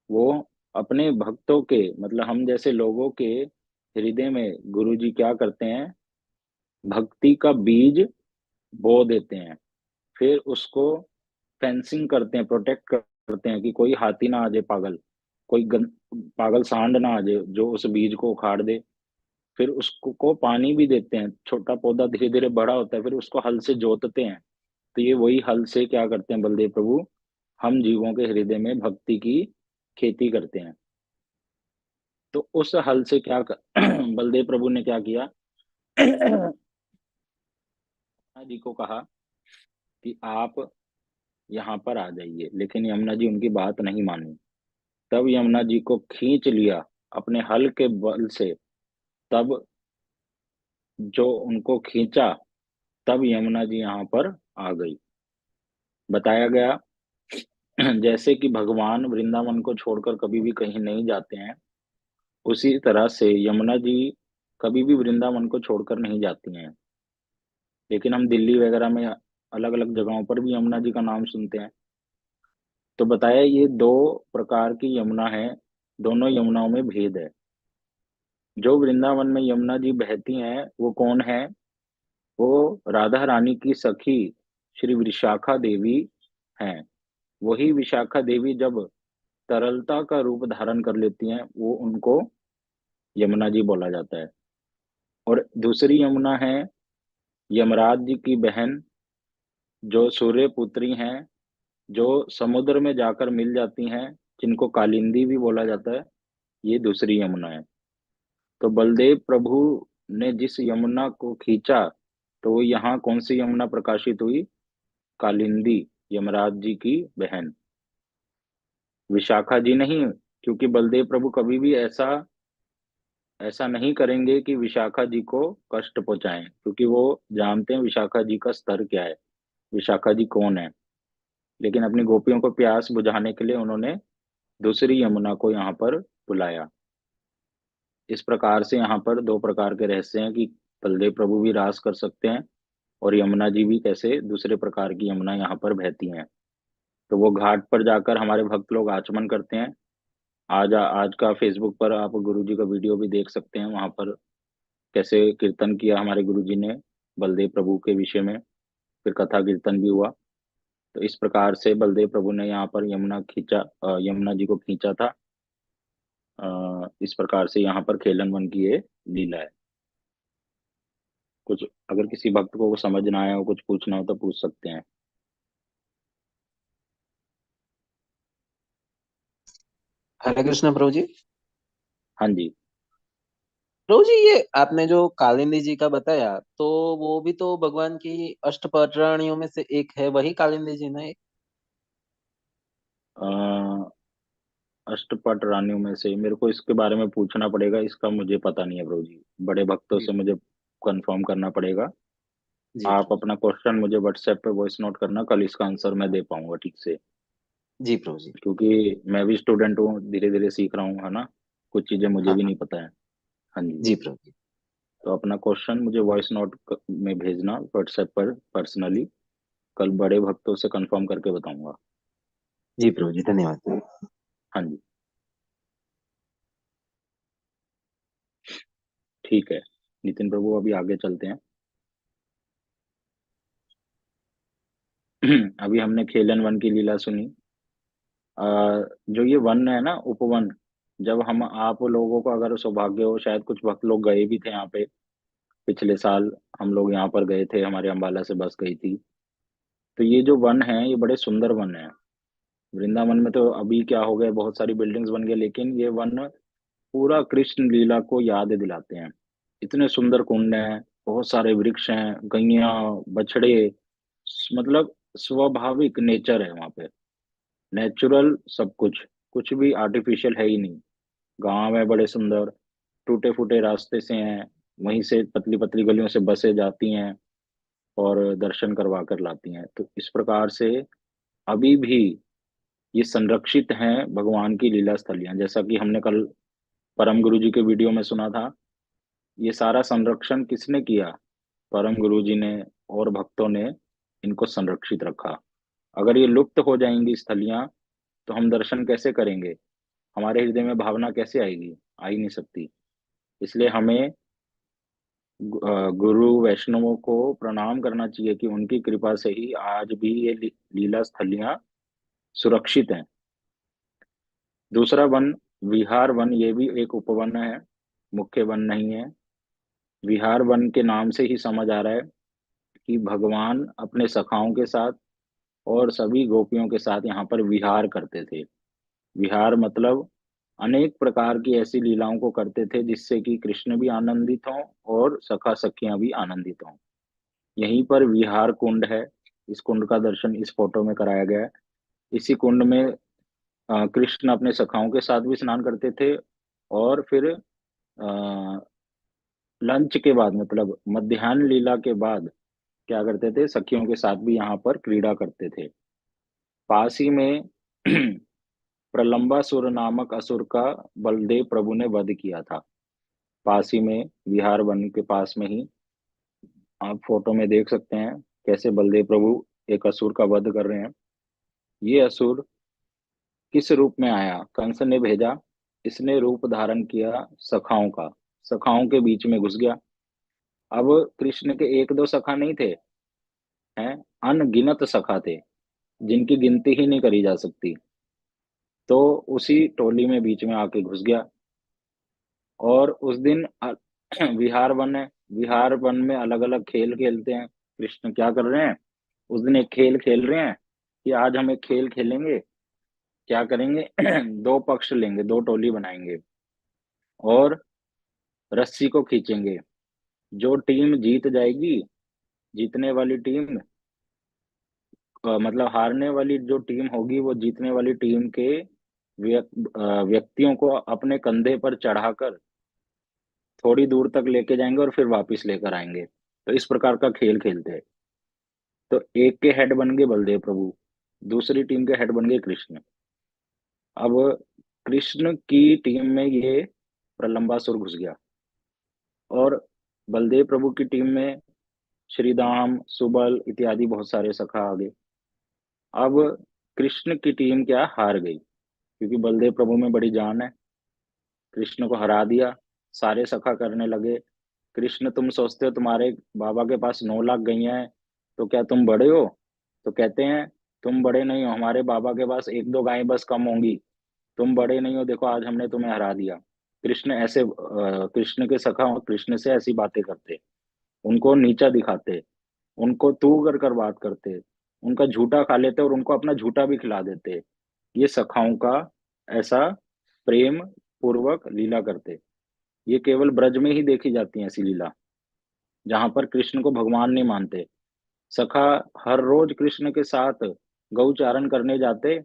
वो अपने भक्तों के, मतलब हम जैसे लोगों के हृदय में गुरु जी क्या करते हैं, भक्ति का बीज बो देते हैं। फिर उसको फेंसिंग करते हैं, प्रोटेक्ट करते हैं कि कोई हाथी ना आ जाए, पागल कोई पागल सांड ना आ जाए जो उस बीज को उखाड़ दे। फिर उसको को पानी भी देते हैं, छोटा पौधा धीरे धीरे बड़ा होता है, फिर उसको हल से जोतते हैं। तो ये वही हल से क्या करते हैं बलदेव प्रभु, हम जीवों के हृदय में भक्ति की खेती करते हैं। तो उस हल से क्या बलदेव प्रभु ने क्या किया, जी को कहा कि आप यहाँ पर आ जाइए, लेकिन यमुना जी उनकी बात नहीं मानी। तब यमुना जी को खींच लिया अपने हल के बल से। तब जो उनको खींचा, तब यमुना जी यहाँ पर आ गई। बताया गया जैसे कि भगवान वृंदावन को छोड़कर कभी भी कहीं नहीं जाते हैं, उसी तरह से यमुना जी कभी भी वृंदावन को छोड़कर नहीं जाती हैं। लेकिन हम दिल्ली वगैरह में अलग अलग जगहों पर भी यमुना जी का नाम सुनते हैं। तो बताया ये दो प्रकार की यमुना है, दोनों यमुनाओं में भेद है। जो वृंदावन में यमुना जी बहती हैं वो कौन है, वो राधा रानी की सखी श्री विशाखा देवी हैं। वही विशाखा देवी जब तरलता का रूप धारण कर लेती हैं, वो उनको यमुना जी बोला जाता है। और दूसरी यमुना है यमराज जी की बहन, जो सूर्य पुत्री हैं, जो समुद्र में जाकर मिल जाती हैं, जिनको कालिंदी भी बोला जाता है। ये दूसरी यमुना है। तो बलदेव प्रभु ने जिस यमुना को खींचा, तो वो यहाँ कौन सी यमुना प्रकाशित हुई, कालिंदी, यमराज जी की बहन, विशाखा जी नहीं। क्योंकि बलदेव प्रभु कभी भी ऐसा ऐसा नहीं करेंगे कि विशाखा जी को कष्ट पहुंचाएं, क्योंकि वो जानते हैं विशाखा जी का स्तर क्या है, विशाखा जी कौन है। लेकिन अपनी गोपियों को प्यास बुझाने के लिए उन्होंने दूसरी यमुना को यहाँ पर बुलाया। इस प्रकार से यहाँ पर दो प्रकार के रहस्य हैं कि बलदेव प्रभु भी रास कर सकते हैं, और यमुना जी भी कैसे दूसरे प्रकार की यमुना यहाँ पर बहती हैं। तो वो घाट पर जाकर हमारे भक्त लोग आचमन करते हैं। आज का फेसबुक पर आप गुरु जी का वीडियो भी देख सकते हैं, वहां पर कैसे कीर्तन किया हमारे गुरु जी ने बलदेव प्रभु के विषय में, फिर कथा कीर्तन भी हुआ। तो इस प्रकार से बलदेव प्रभु ने यहाँ पर यमुना जी को खींचा था। इस प्रकार से यहाँ पर खेलन वन की ये लीला है। कुछ अगर किसी भक्त को समझ ना आया हो, कुछ पूछना हो तो पूछ सकते हैं। हरे कृष्ण प्रभु जी। हाँ जी। प्रभु जी, ये आपने जो कालिंदी जी का बताया, तो वो भी तो भगवान की अष्टपटरानियों में से एक है, वही कालिंदी जी ना? अ, अष्टपट रानियों में से मेरे को इसके बारे में पूछना पड़ेगा, इसका मुझे पता नहीं है प्रभु जी, बड़े भक्तों जी से मुझे कंफर्म करना पड़ेगा। जी आप प्रभु जी। अपना क्वेश्चन मुझे व्हाट्सएप पे वॉइस नोट करना, कल इसका आंसर मैं दे पाऊंगा ठीक से। जी प्रभु जी। क्योंकि मैं भी स्टूडेंट हूँ, धीरे धीरे सीख रहा हूँ, है ना, कुछ चीजें मुझे हाँ भी हाँ। नहीं पता है। हाँ जी। जी प्रभु जी। तो अपना क्वेश्चन मुझे वॉइस नोट में भेजना व्हाट्सएप पर पर्सनली, कल बड़े भक्तों से कंफर्म करके बताऊंगा। जी प्रभु जी, धन्यवाद। हाँ जी, ठीक है। नितिन प्रभु अभी आगे चलते हैं। अभी हमने खेलन वन की लीला सुनी। जो ये वन है ना, उपवन, जब हम आप लोगों को अगर सौभाग्य हो, शायद कुछ भक्त लोग गए भी थे यहाँ पे पिछले साल, हम लोग यहाँ पर गए थे, हमारे अम्बाला से बस गई थी। तो ये जो वन है ये बड़े सुंदर वन है। वृंदावन में तो अभी क्या हो गया, बहुत सारी बिल्डिंग्स बन गई, लेकिन ये वन पूरा कृष्ण लीला को याद दिलाते हैं। इतने सुंदर कुंड हैं, बहुत सारे वृक्ष हैं, गैया, बछड़े, मतलब स्वाभाविक नेचर है वहाँ पे, नेचुरल सब कुछ, कुछ भी आर्टिफिशियल है ही नहीं। गांव है बड़े सुंदर, टूटे फूटे रास्ते से हैं, वहीं से पतली पतली गलियों से बसें जाती हैं और दर्शन करवा कर लाती हैं। तो इस प्रकार से अभी भी ये संरक्षित हैं भगवान की लीला स्थलियां। जैसा कि हमने कल परम गुरु जी के वीडियो में सुना था, ये सारा संरक्षण किसने किया? परम गुरु जी ने और भक्तों ने इनको संरक्षित रखा। अगर ये लुप्त हो जाएंगी स्थलियां तो हम दर्शन कैसे करेंगे? हमारे हृदय में भावना कैसे आएगी? आ ही नहीं सकती। इसलिए हमें गुरु वैष्णवों को प्रणाम करना चाहिए कि उनकी कृपा से ही आज भी ये लीला स्थलियां सुरक्षित हैं। दूसरा वन विहार वन, ये भी एक उपवन है, मुख्य वन नहीं है। विहार वन के नाम से ही समझ आ रहा है कि भगवान अपने सखाओं के साथ और सभी गोपियों के साथ यहाँ पर विहार करते थे। विहार मतलब अनेक प्रकार की ऐसी लीलाओं को करते थे जिससे कि कृष्ण भी आनंदित हों और सखा सखियां भी आनंदित हों। यहीं पर विहार कुंड है, इस कुंड का दर्शन इस फोटो में कराया गया है। इसी कुंड में कृष्ण अपने सखाओं के साथ भी स्नान करते थे और फिर लंच के बाद, मतलब मध्याह्न लीला के बाद क्या करते थे, सखियों के साथ भी यहाँ पर क्रीड़ा करते थे। पास ही में प्रलंबासुर नामक असुर का बलदेव प्रभु ने वध किया था। पास ही में विहार वन के पास में ही आप फोटो में देख सकते हैं कैसे बलदेव प्रभु एक असुर का वध कर रहे हैं। ये असुर किस रूप में आया? कंस ने भेजा, इसने रूप धारण किया सखाओं का, सखाओं के बीच में घुस गया। अब कृष्ण के एक दो सखा नहीं थे, हैं, अनगिनत सखा थे जिनकी गिनती ही नहीं करी जा सकती। तो उसी टोली में बीच में आके घुस गया। और उस दिन विहार वन है, विहार वन में अलग अलग खेल खेलते हैं। कृष्ण क्या कर रहे हैं, उस दिन एक खेल खेल रहे हैं कि आज हम एक खेल खेलेंगे। क्या करेंगे? दो पक्ष लेंगे, दो टोली बनाएंगे और रस्सी को खींचेंगे। जो टीम जीत जाएगी, जीतने वाली टीम मतलब हारने वाली जो टीम होगी वो जीतने वाली टीम के व्यक्तियों को अपने कंधे पर चढ़ाकर थोड़ी दूर तक लेके जाएंगे और फिर वापस लेकर आएंगे। तो इस प्रकार का खेल खेलते हैं। तो एक के हेड बन गए बलदेव प्रभु, दूसरी टीम के हेड बन गए कृष्ण। अब कृष्ण की टीम में ये प्रलंबासुर घुस गया और बलदेव प्रभु की टीम में श्रीदाम, सुबल इत्यादि बहुत सारे सखा आ गए। अब कृष्ण की टीम क्या हार गई, क्योंकि बलदेव प्रभु में बड़ी जान है। कृष्ण को हरा दिया, सारे सखा करने लगे, कृष्ण तुम सोचते हो तुम्हारे बाबा के पास 9 लाख गैया हैं तो क्या तुम बड़े हो? तो कहते हैं तुम बड़े नहीं हो, हमारे बाबा के पास एक दो गायें बस कम होंगी, तुम बड़े नहीं हो, देखो आज हमने तुम्हें हरा दिया। कृष्ण ऐसे कृष्ण के सखा कृष्ण से ऐसी बातें करते, उनको नीचा दिखाते, उनको तू कर बात करते, उनका झूठा खा लेते और उनको अपना झूठा भी खिला देते। ये सखाओं का ऐसा प्रेम पूर्वक लीला करते। ये केवल ब्रज में ही देखी जाती है ऐसी लीला, जहां पर कृष्ण को भगवान नहीं मानते। सखा हर रोज कृष्ण के साथ गौचारण करने जाते,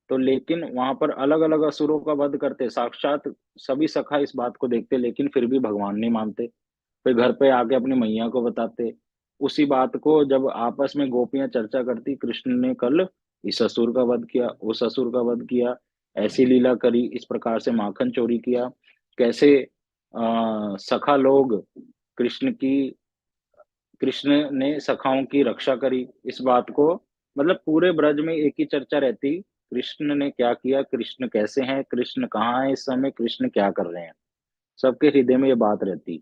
तो लेकिन वहां पर अलग अलग असुरों का वध करते, साक्षात सभी सखा इस बात को देखते, लेकिन फिर भी भगवान नहीं मानते। फिर घर पे आके अपनी मैया को बताते। उसी बात को जब आपस में गोपियां चर्चा करती, कृष्ण ने कल इस असुर का वध किया, उस असुर का वध किया, ऐसी लीला करी, इस प्रकार से माखन चोरी किया, कैसे सखा लोग कृष्ण की कृष्ण ने सखाओं की रक्षा करी। इस बात को मतलब पूरे ब्रज में एक ही चर्चा रहती, कृष्ण ने क्या किया, कृष्ण कैसे हैं, कृष्ण कहाँ है इस समय, कृष्ण क्या कर रहे हैं, सबके हृदय में ये बात रहती।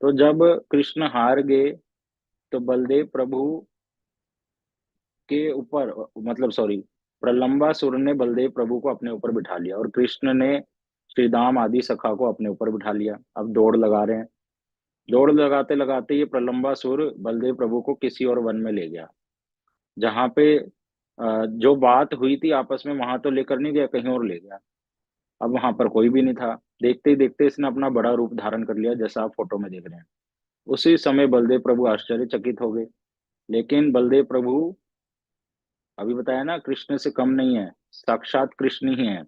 तो जब कृष्ण हार गए तो बलदेव प्रभु के ऊपर, मतलब सॉरी, प्रलंबासुर ने बलदेव प्रभु को अपने ऊपर बिठा लिया और कृष्ण ने श्री दाम आदि सखा को अपने ऊपर बिठा लिया। अब दौड़ लगा रहे हैं। दौड़ लगाते लगाते ये प्रलंबासुर बलदेव प्रभु को किसी और वन में ले गया, जहां पे जो बात हुई थी आपस में, वहां तो लेकर नहीं गया, कहीं और ले गया। अब वहां पर कोई भी नहीं था। देखते ही देखते इसने अपना बड़ा रूप धारण कर लिया, जैसा आप फोटो में देख रहे हैं। उसी समय बलदेव प्रभु आश्चर्यचकित हो गए। लेकिन बलदेव प्रभु, अभी बताया ना, कृष्ण से कम नहीं है, साक्षात कृष्ण ही है।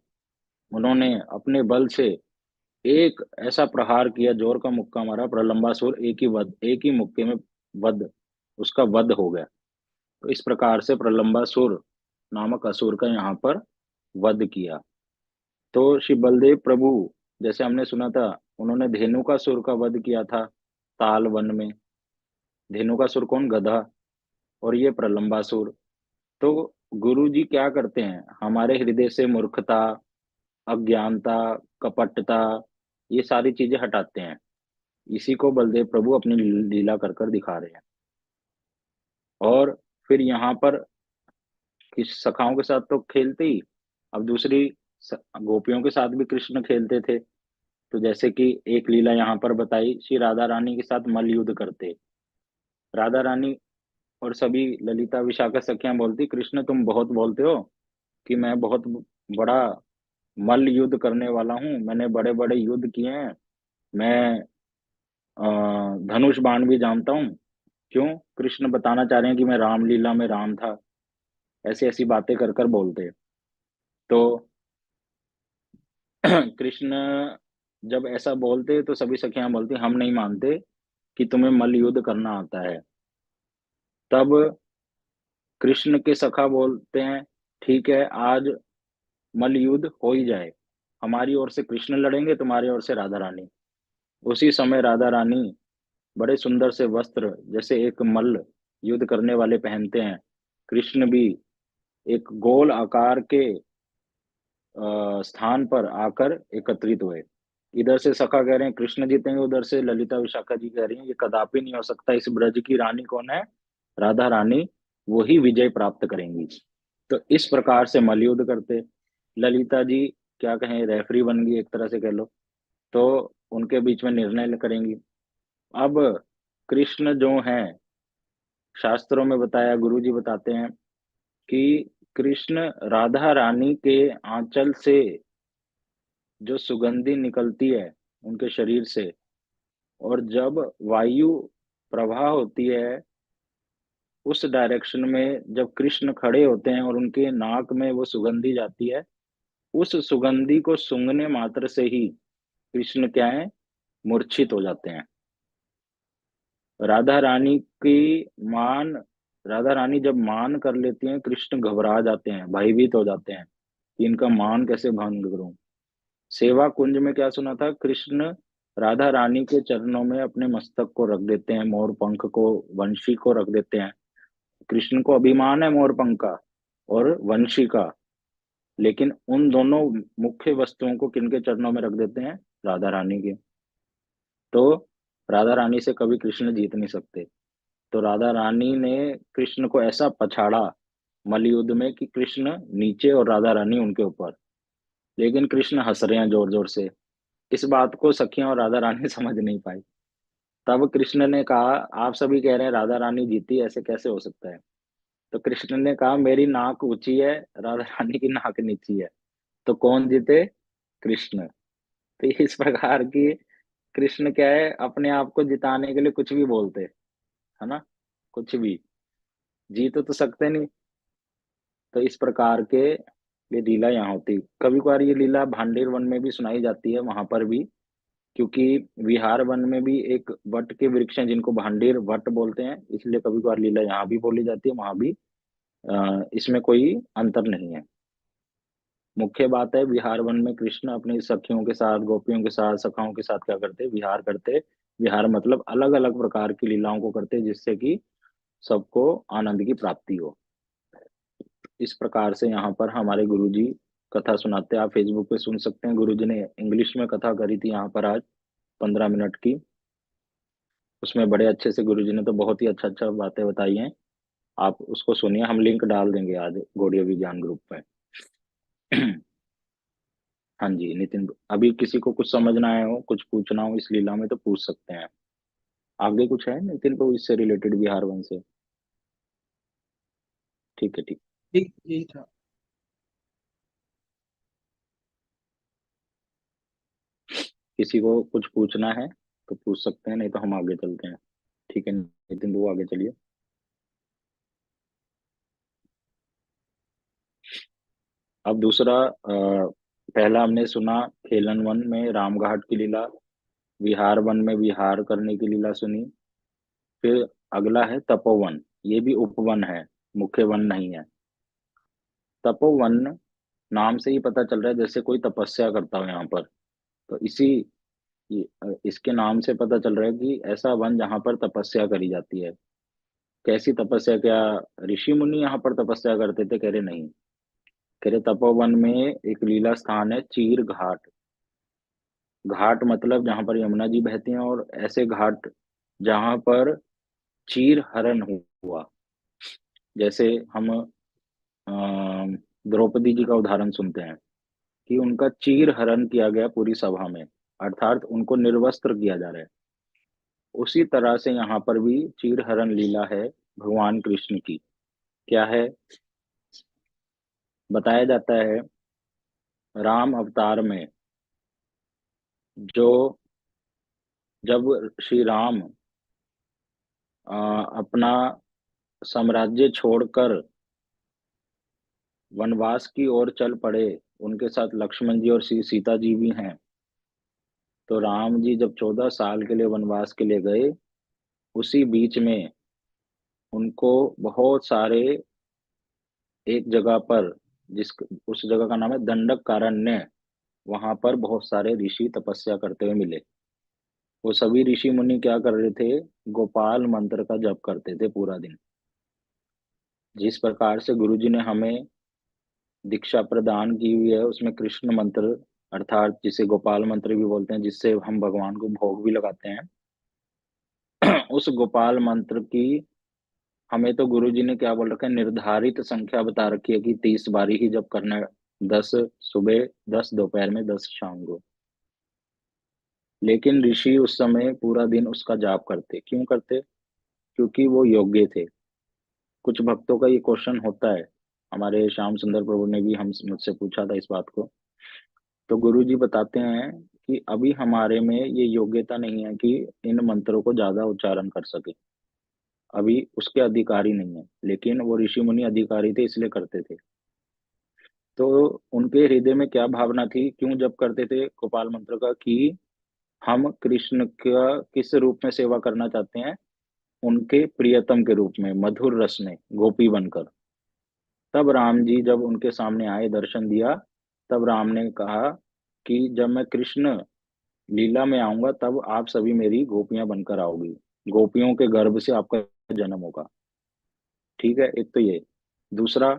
उन्होंने अपने बल से एक ऐसा प्रहार किया, जोर का मुक्का मारा, प्रलंबासुर एक ही मुक्के में वध उसका वध हो गया। तो इस प्रकार से प्रलंबासुर नामक असुर का यहाँ पर वध किया। तो श्री बलदेव प्रभु, जैसे हमने सुना था, उन्होंने धेनुकासुर का वध किया था ताल वन में। धेनुकासुर कौन? गधा। और ये प्रलंबासुर। तो गुरु जी क्या करते हैं, हमारे हृदय से मूर्खता, अज्ञानता, कपटता, ये सारी चीजें हटाते हैं। इसी को बलदेव प्रभु अपनी लीला कर कर दिखा रहे हैं। और फिर यहाँ पर किस सखाओं के साथ तो खेलते ही, अब दूसरी गोपियों के साथ भी कृष्ण खेलते थे। तो जैसे कि एक लीला यहाँ पर बताई, श्री राधा रानी के साथ मल्ल युद्ध करते। राधा रानी और सभी ललिता विशाखा सखियां बोलती, कृष्ण तुम बहुत बोलते हो कि मैं बहुत बड़ा मल्ल युद्ध करने वाला हूँ, मैंने बड़े बड़े युद्ध किए हैं, मैं धनुष बाण भी जानता हूँ। क्यों? कृष्ण बताना चाह रहे हैं कि मैं रामलीला में राम था। ऐसी ऐसी बातें कर कर बोलते। तो कृष्ण जब ऐसा बोलते तो सभी सखियां बोलती, हम नहीं मानते कि तुम्हें मल्ल युद्ध करना आता है। तब कृष्ण के सखा बोलते हैं, ठीक है, आज मल्ल युद्ध हो ही जाए, हमारी ओर से कृष्ण लड़ेंगे, तुम्हारी ओर से राधा रानी। उसी समय राधा रानी बड़े सुंदर से वस्त्र, जैसे एक मल्ल युद्ध करने वाले पहनते हैं, कृष्ण भी एक गोल आकार के स्थान पर आकर एकत्रित हुए। इधर से सखा कह रहे हैं कृष्ण जीतेंगे, उधर से ललिता विशाखा जी कह रही हैं ये कदापि नहीं हो सकता, इस ब्रज की रानी कौन है? राधा रानी, वही विजय प्राप्त करेंगी। तो इस प्रकार से मल्ल युद्ध करते। ललिता जी क्या कहें, रेफरी बन गई एक तरह से कह लो। तो उनके बीच में निर्णय करेंगी। अब कृष्ण जो हैं, शास्त्रों में बताया, गुरु जी बताते हैं कि कृष्ण राधा रानी के आंचल से जो सुगंधी निकलती है उनके शरीर से, और जब वायु प्रवाह होती है उस डायरेक्शन में, जब कृष्ण खड़े होते हैं और उनके नाक में वो सुगंधी जाती है, उस सुगंधी को सूंघने मात्र से ही कृष्ण क्या है? मूर्छित हो जाते हैं। राधा रानी की मान राधा रानी जब मान कर लेती हैं, कृष्ण घबरा जाते हैं, भयभीत हो जाते हैं कि इनका मान कैसे भंग करूं। सेवा कुंज में क्या सुना था, कृष्ण राधा रानी के चरणों में अपने मस्तक को रख देते हैं, मोर पंख को, वंशी को रख देते हैं। कृष्ण को अभिमान है मोर पंख का और वंशी का, लेकिन उन दोनों मुख्य वस्तुओं को किनके चरणों में रख देते हैं? राधा रानी के। तो राधा रानी से कभी कृष्ण जीत नहीं सकते। तो राधा रानी ने कृष्ण को ऐसा पछाड़ा मल्ल युद्ध में कि कृष्ण नीचे और राधा रानी उनके ऊपर। लेकिन कृष्ण हंस रहे हैं जोर जोर से। इस बात को सखियां और राधा रानी समझ नहीं पाई। तब कृष्ण ने कहा, आप सभी कह रहे हैं राधा रानी जीती, ऐसे कैसे हो सकता है? तो कृष्ण ने कहा, मेरी नाक ऊंची है, राधा रानी की नाक नीची है, तो कौन जीते? कृष्ण। तो इस प्रकार की कृष्ण क्या है, अपने आप को जिताने के लिए कुछ भी बोलते, है ना, कुछ भी, जीत तो सकते नहीं। तो इस प्रकार के ये लीला यहाँ होती। कभी कभार ये लीला भांडेर वन में भी सुनाई जाती है, वहां पर भी, क्योंकि विहार वन में भी एक वट के वृक्ष हैं जिनको भांडेर वट बोलते हैं, इसलिए कभी कभार लीला यहाँ भी बोली जाती है, वहां भी। इसमें कोई अंतर नहीं है। मुख्य बात है, विहार वन में कृष्ण अपनी सखियों के साथ, गोपियों के साथ, सखाओं के साथ क्या करते? विहार करते। विहार मतलब अलग अलग प्रकार की लीलाओं को करते, जिससे कि सबको आनंद की प्राप्ति हो। इस प्रकार से यहाँ पर हमारे गुरुजी कथा सुनाते हैं। आप फेसबुक पे सुन सकते हैं। गुरुजी ने इंग्लिश में कथा करी थी यहाँ पर आज 15 मिनट की। उसमें बड़े अच्छे से गुरुजी ने तो बहुत ही अच्छा अच्छा बातें बताई हैं। आप उसको सुनिए, हम लिंक डाल देंगे आज गौड़ीय विज्ञान ग्रुप पे। हाँ जी नितिन, अभी किसी को कुछ समझना आया हो, कुछ पूछना हो इस लीला में तो पूछ सकते हैं। आगे कुछ है नितिन को इससे रिलेटेड बिहार वन से? ठीक है, ठीक। ठीक, यही था। किसी को कुछ पूछना है तो पूछ सकते हैं, नहीं तो हम आगे चलते हैं। ठीक है नितिन, वो आगे चलिए। अब दूसरा, पहला हमने सुना खेलन वन में रामघाट की लीला, विहार वन में विहार करने की लीला सुनी। फिर अगला है तपोवन, ये भी उपवन है, मुख्य वन नहीं है। तपोवन नाम से ही पता चल रहा है जैसे कोई तपस्या करता हो यहाँ पर, तो इसके नाम से पता चल रहा है कि ऐसा वन जहाँ पर तपस्या करी जाती है। कैसी तपस्या? क्या ऋषि मुनि यहाँ पर तपस्या करते थे? कह रहे नहीं। कह रहे तपोवन में एक लीला स्थान है चीर घाट। घाट मतलब जहाँ पर यमुना जी बहती हैं, और ऐसे घाट जहाँ पर चीर हरण हुआ। जैसे हम द्रौपदी जी का उदाहरण सुनते हैं कि उनका चीर हरण किया गया पूरी सभा में, अर्थात उनको निर्वस्त्र किया जा रहा है। उसी तरह से यहाँ पर भी चीर हरण लीला है भगवान कृष्ण की। क्या है? बताया जाता है राम अवतार में जो जब श्री राम अपना साम्राज्य छोड़कर वनवास की ओर चल पड़े, उनके साथ लक्ष्मण जी और सीता जी भी हैं। तो राम जी जब 14 साल के लिए वनवास के लिए गए, उसी बीच में उनको बहुत सारे, एक जगह पर, जिस उस जगह का नाम है दंडक कारण्य, वहां पर बहुत सारे ऋषि तपस्या करते हुए मिले। वो सभी ऋषि मुनि क्या कर रहे थे? गोपाल मंत्र का जप करते थे पूरा दिन। जिस प्रकार से गुरु जी ने हमें दीक्षा प्रदान की हुई है, उसमें कृष्ण मंत्र अर्थात जिसे गोपाल मंत्र भी बोलते हैं, जिससे हम भगवान को भोग भी लगाते हैं, उस गोपाल मंत्र की हमें तो गुरु जी ने क्या बोल रखा है, निर्धारित संख्या बता रखी है कि 30 बारी ही जप करना है। 10 सुबह, 10 दोपहर में, 10 शाम को। लेकिन ऋषि उस समय पूरा दिन उसका जाप करते। क्यों करते? क्योंकि वो योग्य थे। कुछ भक्तों का ये क्वेश्चन होता है, हमारे श्याम सुंदर प्रभु ने भी हम मुझसे पूछा था इस बात को। तो गुरु जी बताते हैं कि अभी हमारे में ये योग्यता नहीं है कि इन मंत्रों को ज्यादा उच्चारण कर सके, अभी उसके अधिकारी नहीं है। लेकिन वो ऋषि मुनि अधिकारी थे, इसलिए करते थे। तो उनके हृदय में क्या भावना थी, क्यों जप करते थे गोपाल मंत्र का? कि हम कृष्ण का किस रूप में सेवा करना चाहते हैं? उनके प्रियतम के रूप में, मधुर रस में, गोपी बनकर। तब राम जी जब उनके सामने आए, दर्शन दिया, तब राम ने कहा कि जब मैं कृष्ण लीला में आऊंगा तब आप सभी मेरी गोपियां बनकर आओगी, गोपियों के गर्भ से आपका जन्म होगा। ठीक है, एक तो ये। दूसरा,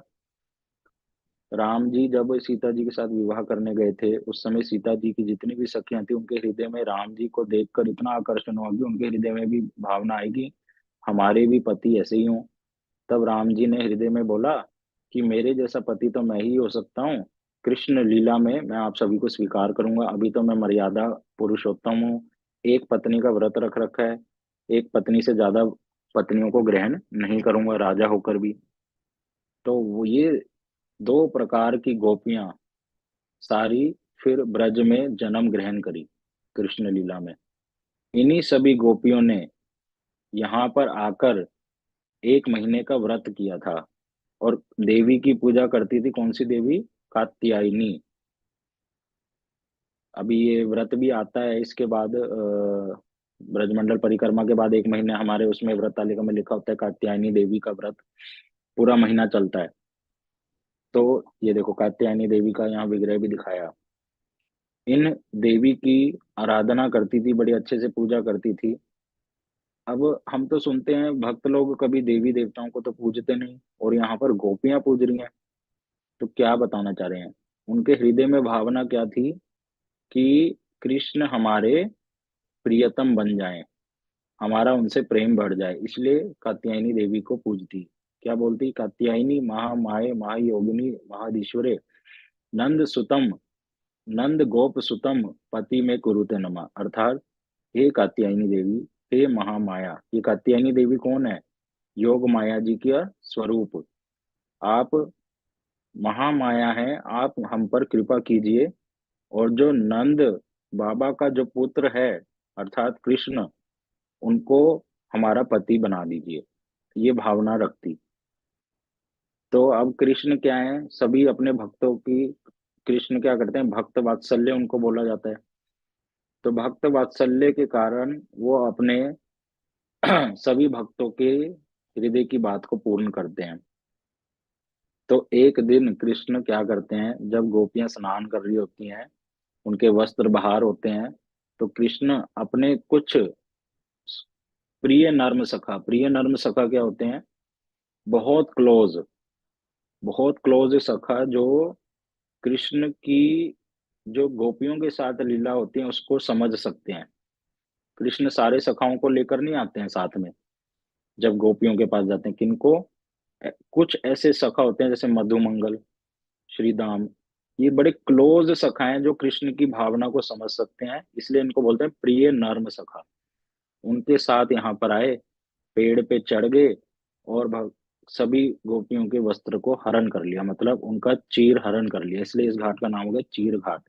राम जी जब सीता जी के साथ विवाह करने गए थे, उस समय सीता जी की जितनी भी सखियां थी, उनके हृदय में राम जी को देखकर इतना आकर्षण हुआ कि उनके हृदय में भी भावना आई कि हमारे भी पति ऐसे ही हों। तब राम जी ने हृदय में बोला कि मेरे जैसा पति तो मैं ही हो सकता हूँ, कृष्ण लीला में मैं आप सभी को स्वीकार करूंगा। अभी तो मैं मर्यादा पुरुषोत्तम हूँ, एक पत्नी का व्रत रख रखा है, एक पत्नी से ज्यादा पत्नियों को ग्रहण नहीं करूंगा, राजा होकर भी। तो वो ये दो प्रकार की गोपियां सारी फिर ब्रज में जन्म ग्रहण करी कृष्ण लीला में। इन्हीं सभी गोपियों ने यहाँ पर आकर 1 महीने का व्रत किया था, और देवी की पूजा करती थी। कौन सी देवी? कात्यायनी। अभी ये व्रत भी आता है इसके बाद, ब्रजमंडल परिक्रमा के बाद 1 महीने हमारे उसमें व्रत तालिका में लिखा होता है कात्यायनी देवी का व्रत पूरा महीना चलता है। तो ये देखो कात्यायनी देवी का यहाँ विग्रह भी दिखाया। इन देवी की आराधना करती थी, बड़ी अच्छे से पूजा करती थी। अब हम तो सुनते हैं भक्त लोग कभी देवी देवताओं को तो पूजते नहीं, और यहाँ पर गोपियां पूज रही हैं। तो क्या बताना चाह रहे हैं? उनके हृदय में भावना क्या थी? कि कृष्ण हमारे प्रियतम बन जाएं, हमारा उनसे प्रेम बढ़ जाए, इसलिए कात्यायनी देवी को पूजती। क्या बोलती? कात्यायनी महामाये महायोगिनी महाधीश्वरे नंद सुतम नंद गोप सुतम पति में कुरुते नमा। अर्थात हे कात्यायनी देवी, हे महामाया। ये कात्यायनी देवी कौन है? योग माया जी का स्वरूप। आप महामाया हैं, आप हम पर कृपा कीजिए और जो नंद बाबा का जो पुत्र है अर्थात कृष्ण, उनको हमारा पति बना दीजिए। ये भावना रखती। तो अब कृष्ण क्या है? सभी अपने भक्तों की, कृष्ण क्या करते हैं? भक्त वात्सल्य उनको बोला जाता है। तो भक्त वात्सल्य के कारण वो अपने सभी भक्तों के हृदय की बात को पूर्ण करते हैं। तो एक दिन कृष्ण क्या करते हैं, जब गोपियां स्नान कर रही होती हैं, उनके वस्त्र बाहर होते हैं, तो कृष्ण अपने कुछ प्रिय नर्म सखा क्या होते हैं? बहुत क्लोज सखा, जो कृष्ण की जो गोपियों के साथ लीला होती है उसको समझ सकते हैं। कृष्ण सारे सखाओं को लेकर नहीं आते हैं साथ में जब गोपियों के पास जाते हैं। किनको? कुछ ऐसे सखा होते हैं जैसे मधुमंगल, श्रीदाम, ये बड़े क्लोज सखा हैं जो कृष्ण की भावना को समझ सकते हैं, इसलिए इनको बोलते हैं प्रिय नर्म सखा। उनके साथ यहाँ पर आए, पेड़ पे चढ़ गए और सभी गोपियों के वस्त्र को हरण कर लिया, मतलब उनका चीर हरण कर लिया। इसलिए इस घाट का नाम हो गया चीर घाट।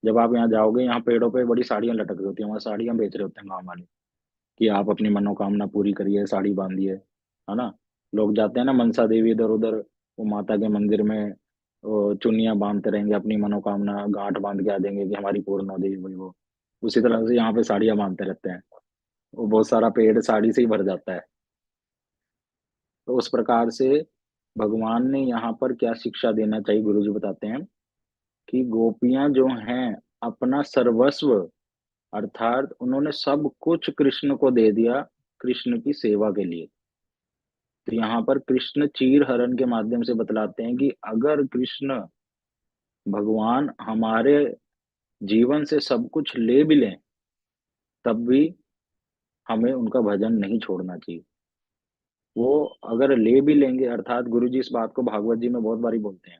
जब आप यहाँ जाओगे, यहाँ पेड़ों पे बड़ी साड़ियां लटक रही होती है, वहां साड़ियां बेच रहे होते हैं गाँव वाले कि आप अपनी मनोकामना पूरी करिए, साड़ी बांधिए, है ना। लोग जाते हैं ना मनसा देवी, इधर उधर वो माता के मंदिर में वो चुन्नियां बांधते रहेंगे, अपनी मनोकामना गांठ बांध के आ जाएंगे कि हमारी पूर्ण हो गई, वही वो। उसी तरह से यहाँ पे साड़ियां बांधते रहते हैं, वो बहुत सारा पेड़ साड़ी से ही भर जाता है। तो उस प्रकार से भगवान ने यहाँ पर क्या शिक्षा देना चाहिए, गुरु जी बताते हैं कि गोपियां जो हैं अपना सर्वस्व, अर्थात उन्होंने सब कुछ कृष्ण को दे दिया कृष्ण की सेवा के लिए। तो यहाँ पर कृष्ण चीर हरण के माध्यम से बतलाते हैं कि अगर कृष्ण भगवान हमारे जीवन से सब कुछ ले भी लें, तब भी हमें उनका भजन नहीं छोड़ना चाहिए। वो अगर ले भी लेंगे, अर्थात गुरु जी इस बात को भागवत जी में बहुत बारी बोलते हैं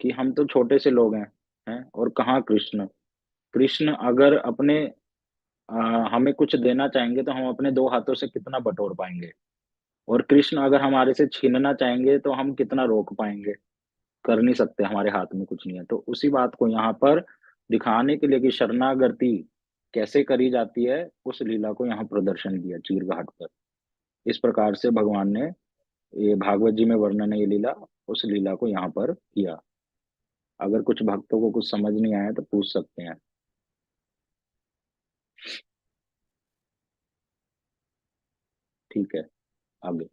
कि हम तो छोटे से लोग हैं और कहाँ कृष्ण। कृष्ण अगर अपने हमें कुछ देना चाहेंगे तो हम अपने दो हाथों से कितना बटोर पाएंगे, और कृष्ण अगर हमारे से छीनना चाहेंगे तो हम कितना रोक पाएंगे? कर नहीं सकते, हमारे हाथ में कुछ नहीं है। तो उसी बात को यहाँ पर दिखाने के लिए कि शरणागति कैसे करी जाती है, उस लीला को यहाँ प्रदर्शन किया चीर घाट पर। इस प्रकार से भगवान ने, ये भागवत जी में वर्णन है ये लीला, उस लीला को यहाँ पर किया। अगर कुछ भक्तों को कुछ समझ नहीं आया तो पूछ सकते हैं। ठीक है, आगे।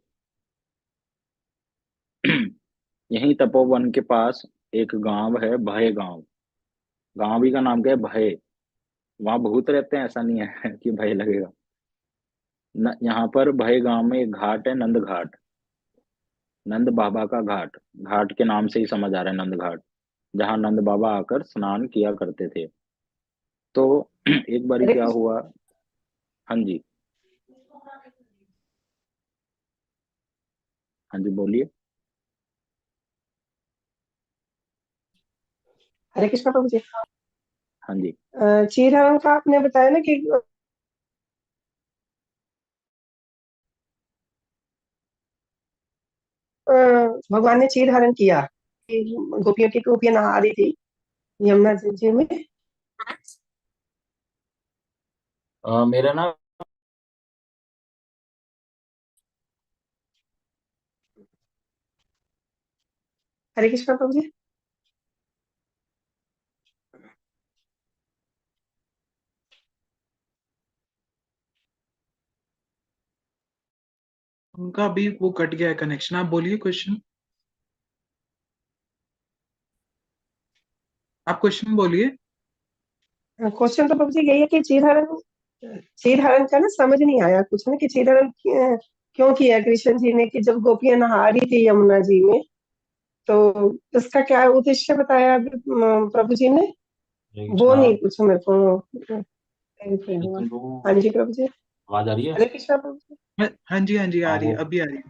यहीं तपोवन के पास एक गांव है, भय गांव। गांव भी का नाम क्या है? भय। वहां भूत रहते हैं ऐसा नहीं है कि भय लगेगा यहाँ पर भय गांव में एक घाट है, नंद घाट, नंद बाबा का घाट। घाट के नाम से ही समझ आ रहा है नंद घाट, जहाँ नंद बाबा आकर स्नान किया करते थे। तो एक बारी हरे क्या कृष्ण। हुआ। हाँ जी, हाँ जी बोलिए। हरे कृष्ण प्रभु जी। हाँ जी, चीर हरण का आपने बताया ना कि भगवान ने चीर हरण किया कि गोपियां नहा रही थी यमुना जी में। मेरा ना हरे कृष्ण प्रभु जी। उनका भी वो कट गया है कनेक्शन। आप बोलिए क्वेश्चन, आप क्वेश्चन बोलिए। क्वेश्चन तो प्रभु जी यही है कि चीर हरण का ना समझ नहीं आया कुछ ना कि चीर हरण क्यों किया कृष्ण जी ने, कि जब गोपियां नहा रही थी यमुना जी में, तो इसका क्या उद्देश्य बताया अभी प्रभु जी ने? वो नहीं पूछा मेरे को। हाँ जी प्रभु जी। आवाज आ रही है? हरे कृष्णा प्रभु जी। हाँ जी हाँ जी, आ हाँ रही है, वो अभी आ रही है।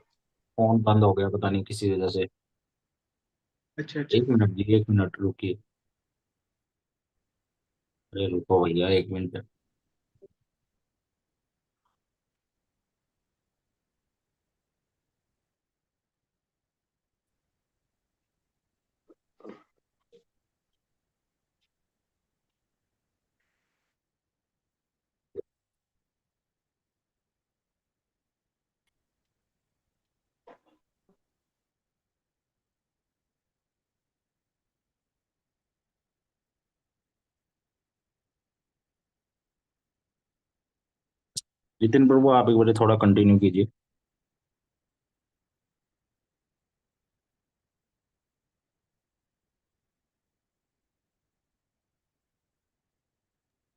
फोन बंद हो गया, पता नहीं किसी वजह से। अच्छा अच्छा। 1 मिनट जी, 1 मिनट रुकिए। अरे रुको भैया, 1 मिनट। नितिन प्रभु, आप एक बार थोड़ा कंटिन्यू कीजिए।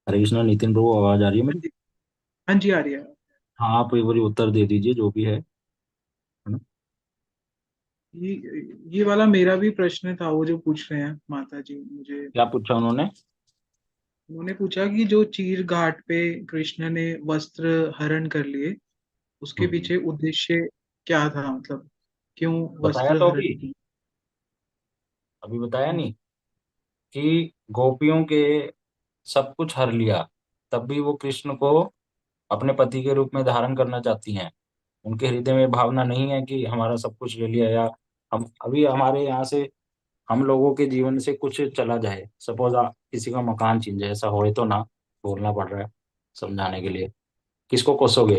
हरे कृष्णा, नितिन प्रभु, आवाज आ रही है हाँ मेरी? जी, हाँ जी, आ रही है। हाँ, आप एक बार उत्तर दे दीजिए जो भी है ना? ये वाला मेरा भी प्रश्न था, वो जो पूछ रहे हैं माता जी मुझे। क्या पूछा उन्होंने? उन्होंने पूछा कि जो चीर घाट पे कृष्ण ने वस्त्र हरण कर लिए, उसके हम्म, पीछे उद्देश्य क्या था, मतलब क्यों बताया वस्त्र तो हरण अभी। की। अभी बताया नहीं कि गोपियों के सब कुछ हर लिया, तब भी वो कृष्ण को अपने पति के रूप में धारण करना चाहती हैं। उनके हृदय में भावना नहीं है कि हमारा सब कुछ ले लिया, या हम अभी हमारे यहाँ से हम लोगों के जीवन से कुछ चला जाए, सपोज किसी का मकान छीन जाए, ऐसा होए तो ना, बोलना पड़ रहा है समझाने के लिए। किसको कोसोगे?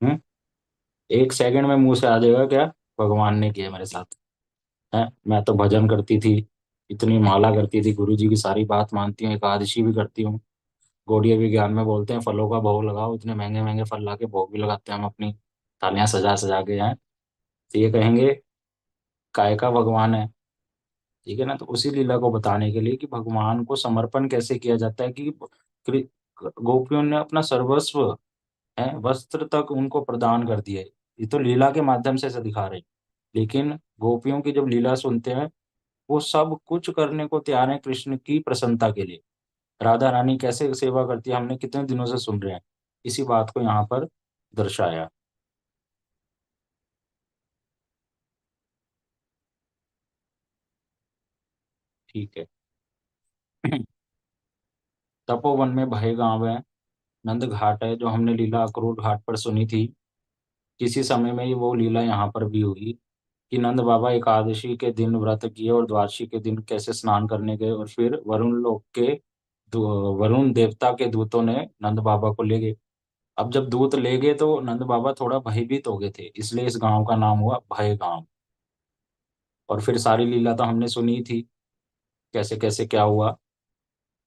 हम्म? 1 सेकंड में मुंह से आ जाएगा क्या भगवान ने किया मेरे साथ है। मैं तो भजन करती थी, इतनी माला करती थी, गुरु जी की सारी बात मानती हूँ, एकादशी भी करती हूँ। गौड़िया भी ज्ञान में बोलते हैं फलों का भोग लगाओ, इतने महंगे महंगे फल ला के भोग भी लगाते हैं हम अपनी थालियां सजा सजा के हैं। तो ये कहेंगे काय का भगवान है। ठीक है ना? तो उसी लीला को बताने के लिए कि भगवान को समर्पण कैसे किया जाता है, कि गोपियों ने अपना सर्वस्व है, वस्त्र तक उनको प्रदान कर दिए। ये तो लीला के माध्यम से ऐसे दिखा रहे हैं। लेकिन गोपियों की जब लीला सुनते हैं, वो सब कुछ करने को तैयार है कृष्ण की प्रसन्नता के लिए। राधा रानी कैसे सेवा करती है, हमने कितने दिनों से सुन रहे हैं। इसी बात को यहाँ पर दर्शाया। ठीक है। तपोवन में भय गांव है, नंद घाट है, जो हमने लीला अक्रूर घाट पर सुनी थी। किसी समय में ही वो लीला यहाँ पर भी हुई कि नंद बाबा एकादशी के दिन व्रत किए और द्वादशी के दिन कैसे स्नान करने गए, और फिर वरुण लोक के वरुण देवता के दूतों ने नंद बाबा को ले गए। अब जब दूत ले गए तो नंद बाबा थोड़ा भयभीत हो गए थे, इसलिए इस गांव का नाम हुआ भय गांव। और फिर सारी लीला तो हमने सुनी थी, कैसे कैसे क्या हुआ।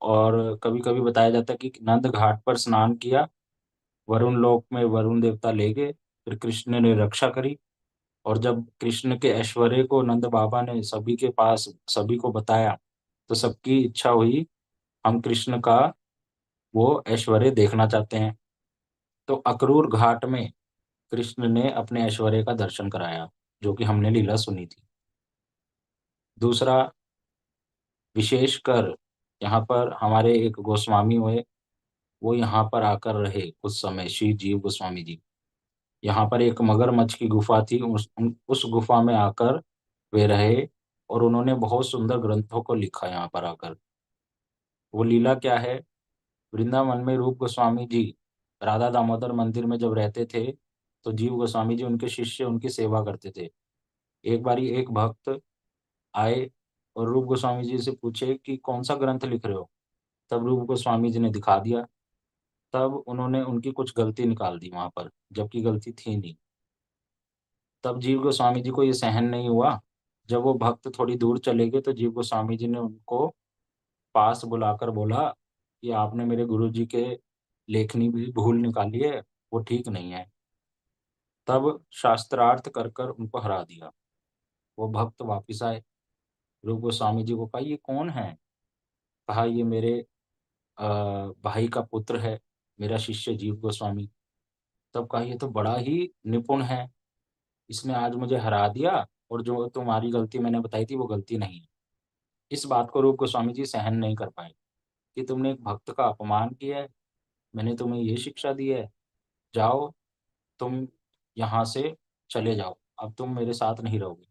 और कभी कभी बताया जाता है कि नंद घाट पर स्नान किया, वरुण लोक में वरुण देवता ले गए, फिर कृष्ण ने रक्षा करी। और जब कृष्ण के ऐश्वर्य को नंद बाबा ने सभी के पास सभी को बताया, तो सबकी इच्छा हुई हम कृष्ण का वो ऐश्वर्य देखना चाहते हैं। तो अक्रूर घाट में कृष्ण ने अपने ऐश्वर्य का दर्शन कराया, जो कि हमने लीला सुनी थी। दूसरा, विशेषकर यहाँ पर हमारे एक गोस्वामी हुए, वो यहाँ पर आकर रहे कुछ समय, श्री जीव गोस्वामी जी। यहाँ पर एक मगरमच्छ की गुफा थी, उस गुफा में आकर वे रहे, और उन्होंने बहुत सुंदर ग्रंथों को लिखा यहाँ पर आकर। वो लीला क्या है? वृंदावन में रूप गोस्वामी जी राधा दामोदर मंदिर में जब रहते थे, तो जीव गोस्वामी जी उनके शिष्य उनकी सेवा करते थे। एक बारी एक भक्त आए और रूप गोस्वामी जी से पूछे कि कौन सा ग्रंथ लिख रहे हो। तब रूप गोस्वामी जी ने दिखा दिया। तब उन्होंने उनकी कुछ गलती निकाल दी वहां पर, जबकि गलती थी नहीं। तब जीव गोस्वामी जी को ये सहन नहीं हुआ। जब वो भक्त थोड़ी दूर चले गए, तो जीव गोस्वामी जी ने उनको पास बुलाकर बोला कि आपने मेरे गुरु जी के लेखनी भी भूल निकाली है, वो ठीक नहीं है। तब शास्त्रार्थ कर कर उनको हरा दिया। वो भक्त वापिस आए, रूप गोस्वामी जी को कहा ये कौन है? कहा ये मेरे अ, भाई का पुत्र है, मेरा शिष्य जीव गोस्वामी। तब कहा ये तो बड़ा ही निपुण है, इसने आज मुझे हरा दिया, और जो तुम्हारी गलती मैंने बताई थी वो गलती नहीं है। इस बात को रूप गोस्वामी जी सहन नहीं कर पाए कि तुमने एक भक्त का अपमान किया है। मैंने तुम्हें ये शिक्षा दी है, जाओ तुम यहाँ से चले जाओ, अब तुम मेरे साथ नहीं रहोगे।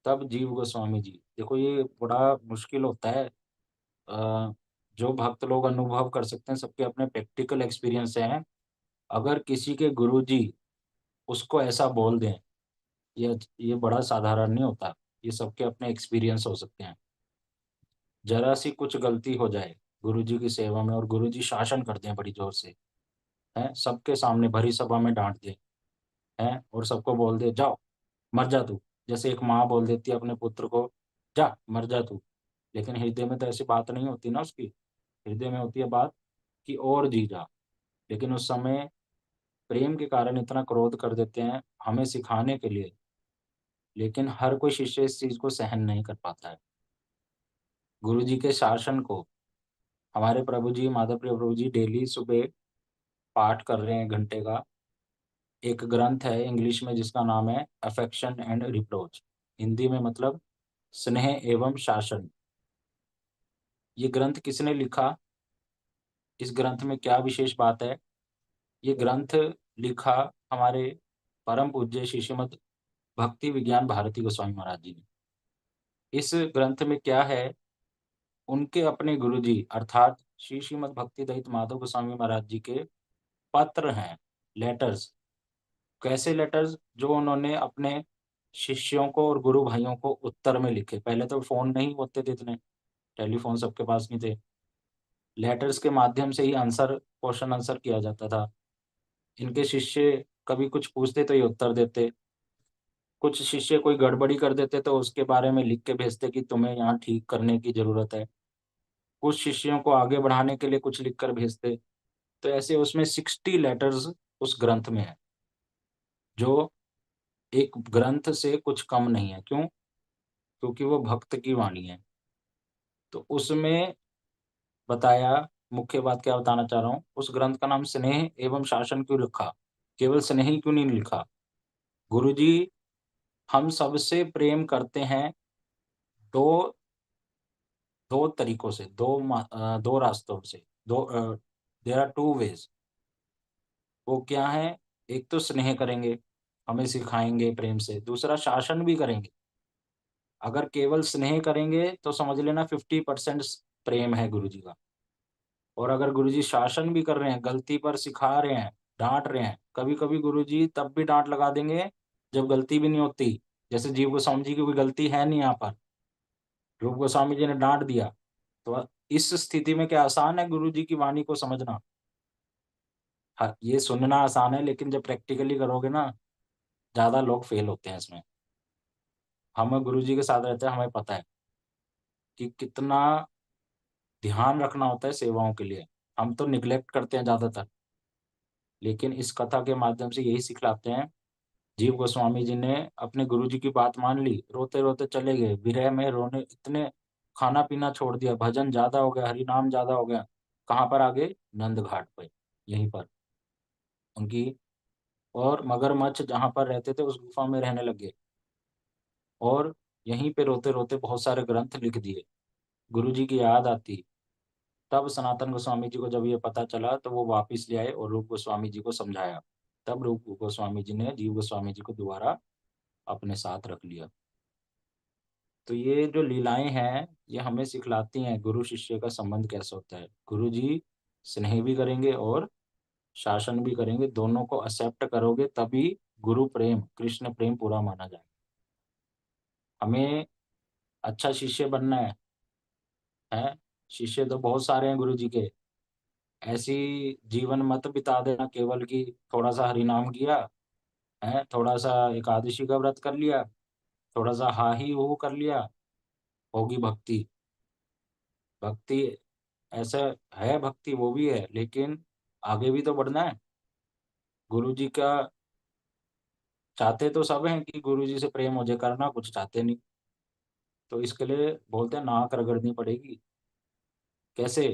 तब जीव गोस्वामी जी, देखो ये बड़ा मुश्किल होता है। जो भक्त लोग अनुभव कर सकते हैं, सबके अपने प्रैक्टिकल एक्सपीरियंस हैं। अगर किसी के गुरुजी उसको ऐसा बोल दें, ये बड़ा साधारण नहीं होता। ये सबके अपने एक्सपीरियंस हो सकते हैं। जरा सी कुछ गलती हो जाए गुरुजी की सेवा में और गुरुजी शासन कर दें बड़ी जोर से, हैं, सबके सामने भरी सभा में डांट दें, हैं, और सबको बोल दे जाओ मर जा तू। जैसे एक माँ बोल देती है अपने पुत्र को, जा मर जा तू। लेकिन हृदय में तो ऐसी बात नहीं होती ना उसकी। हृदय में होती है बात कि और जी जा। लेकिन उस समय प्रेम के कारण इतना क्रोध कर देते हैं हमें सिखाने के लिए। लेकिन हर कोई शिष्य इस चीज को सहन नहीं कर पाता है। गुरु जी के शासन को हमारे प्रभु जी, माधव प्रिय प्रभु जी डेली सुबह पाठ कर रहे हैं घंटे का। एक ग्रंथ है इंग्लिश में जिसका नाम है अफेक्शन एंड रिप्रोच, हिंदी में मतलब स्नेह एवं शासन। ये ग्रंथ किसने लिखा, इस ग्रंथ में क्या विशेष बात है? ये ग्रंथ लिखा हमारे परम पूज्य श्री श्रीमद भक्ति विज्ञान भारती गोस्वामी महाराज जी ने। इस ग्रंथ में क्या है, उनके अपने गुरुजी अर्थात श्री श्रीमद भक्ति दत्त माधव गोस्वामी महाराज जी के पत्र हैं, लेटर्स। कैसे लेटर्स? जो उन्होंने अपने शिष्यों को और गुरु भाइयों को उत्तर में लिखे। पहले तो फोन नहीं होते थे इतने, टेलीफोन सबके पास नहीं थे। लेटर्स के माध्यम से ही आंसर, क्वेश्चन आंसर किया जाता था। इनके शिष्य कभी कुछ पूछते तो ये उत्तर देते। कुछ शिष्य कोई गड़बड़ी कर देते तो उसके बारे में लिख के भेजते कि तुम्हें यहाँ ठीक करने की जरूरत है। कुछ शिष्यों को आगे बढ़ाने के लिए कुछ लिख कर भेजते। तो ऐसे उसमें 60 लेटर्स उस ग्रंथ में है, जो एक ग्रंथ से कुछ कम नहीं है। क्यों? क्योंकि वो भक्त की वाणी है। तो उसमें बताया, मुख्य बात क्या बताना चाह रहा हूँ, उस ग्रंथ का नाम स्नेह एवं शासन क्यों लिखा, केवल स्नेह ही क्यों नहीं लिखा? गुरुजी हम सबसे प्रेम करते हैं दो दो तरीकों से, दो रास्तों से, दो देयर आर टू वेज। वो क्या है? एक तो स्नेह करेंगे, हमें सिखाएंगे प्रेम से। दूसरा शासन भी करेंगे। अगर केवल स्नेह करेंगे तो समझ लेना 50% प्रेम है गुरु जी का। और अगर गुरु जी शासन भी कर रहे हैं, गलती पर सिखा रहे हैं, डांट रहे हैं, कभी कभी गुरु जी तब भी डांट लगा देंगे जब गलती भी नहीं होती। जैसे जीव गोस्वामी जी की कोई गलती है नहीं यहाँ पर, रूप गोस्वामी जी ने डांट दिया। तो इस स्थिति में क्या आसान है गुरु जी की वाणी को समझना? हाँ, ये सुनना आसान है, लेकिन जब प्रैक्टिकली करोगे ना, ज्यादा लोग फेल होते हैं इसमें। हम गुरु जी के साथ रहते हैं, हमें पता है कि कितना ध्यान रखना होता है सेवाओं के लिए। हम तो निग्लेक्ट करते हैं ज्यादातर, लेकिन इस कथा के माध्यम से यही सिखलाते हैं। जीव गोस्वामी जी ने अपने गुरु जी की बात मान ली, रोते रोते चले गए, विरह में रोने, इतने खाना पीना छोड़ दिया, भजन ज्यादा हो गया, हरि नाम ज्यादा हो गया। कहाँ पर आ गए? नंद घाट पे, यहीं पर उनकी। और मगरमच्छ जहां पर रहते थे उस गुफा में रहने लगे, और यहीं पे रोते रोते बहुत सारे ग्रंथ लिख दिए। गुरु जी की याद आती। तब सनातन गोस्वामी जी को जब ये पता चला तो वो वापिस ले आए और रूप गोस्वामी जी को समझाया। तब रूप गोस्वामी जी ने जीव गोस्वामी जी को दोबारा अपने साथ रख लिया। तो ये जो लीलाएं हैं, ये हमें सिखलाती हैं गुरु शिष्य का संबंध कैसे होता है। गुरु जी स्नेह भी करेंगे और शासन भी करेंगे, दोनों को एक्सेप्ट करोगे तभी गुरु प्रेम, कृष्ण प्रेम पूरा माना जाएगा। हमें अच्छा शिष्य बनना है। शिष्य तो बहुत सारे हैं गुरु जी के। ऐसी जीवन मत बिता देना केवल कि थोड़ा सा हरि नाम किया है, थोड़ा सा एकादशी का व्रत कर लिया, थोड़ा सा हा ही वो कर लिया, होगी भक्ति। भक्ति ऐसा है, भक्ति वो भी है, लेकिन आगे भी तो बढ़ना है। गुरु जी का चाहते तो सब हैं कि गुरु जी से प्रेम हो जाए, करना कुछ चाहते नहीं। तो इसके लिए बोलते हैं नाक रगड़नी पड़ेगी। कैसे?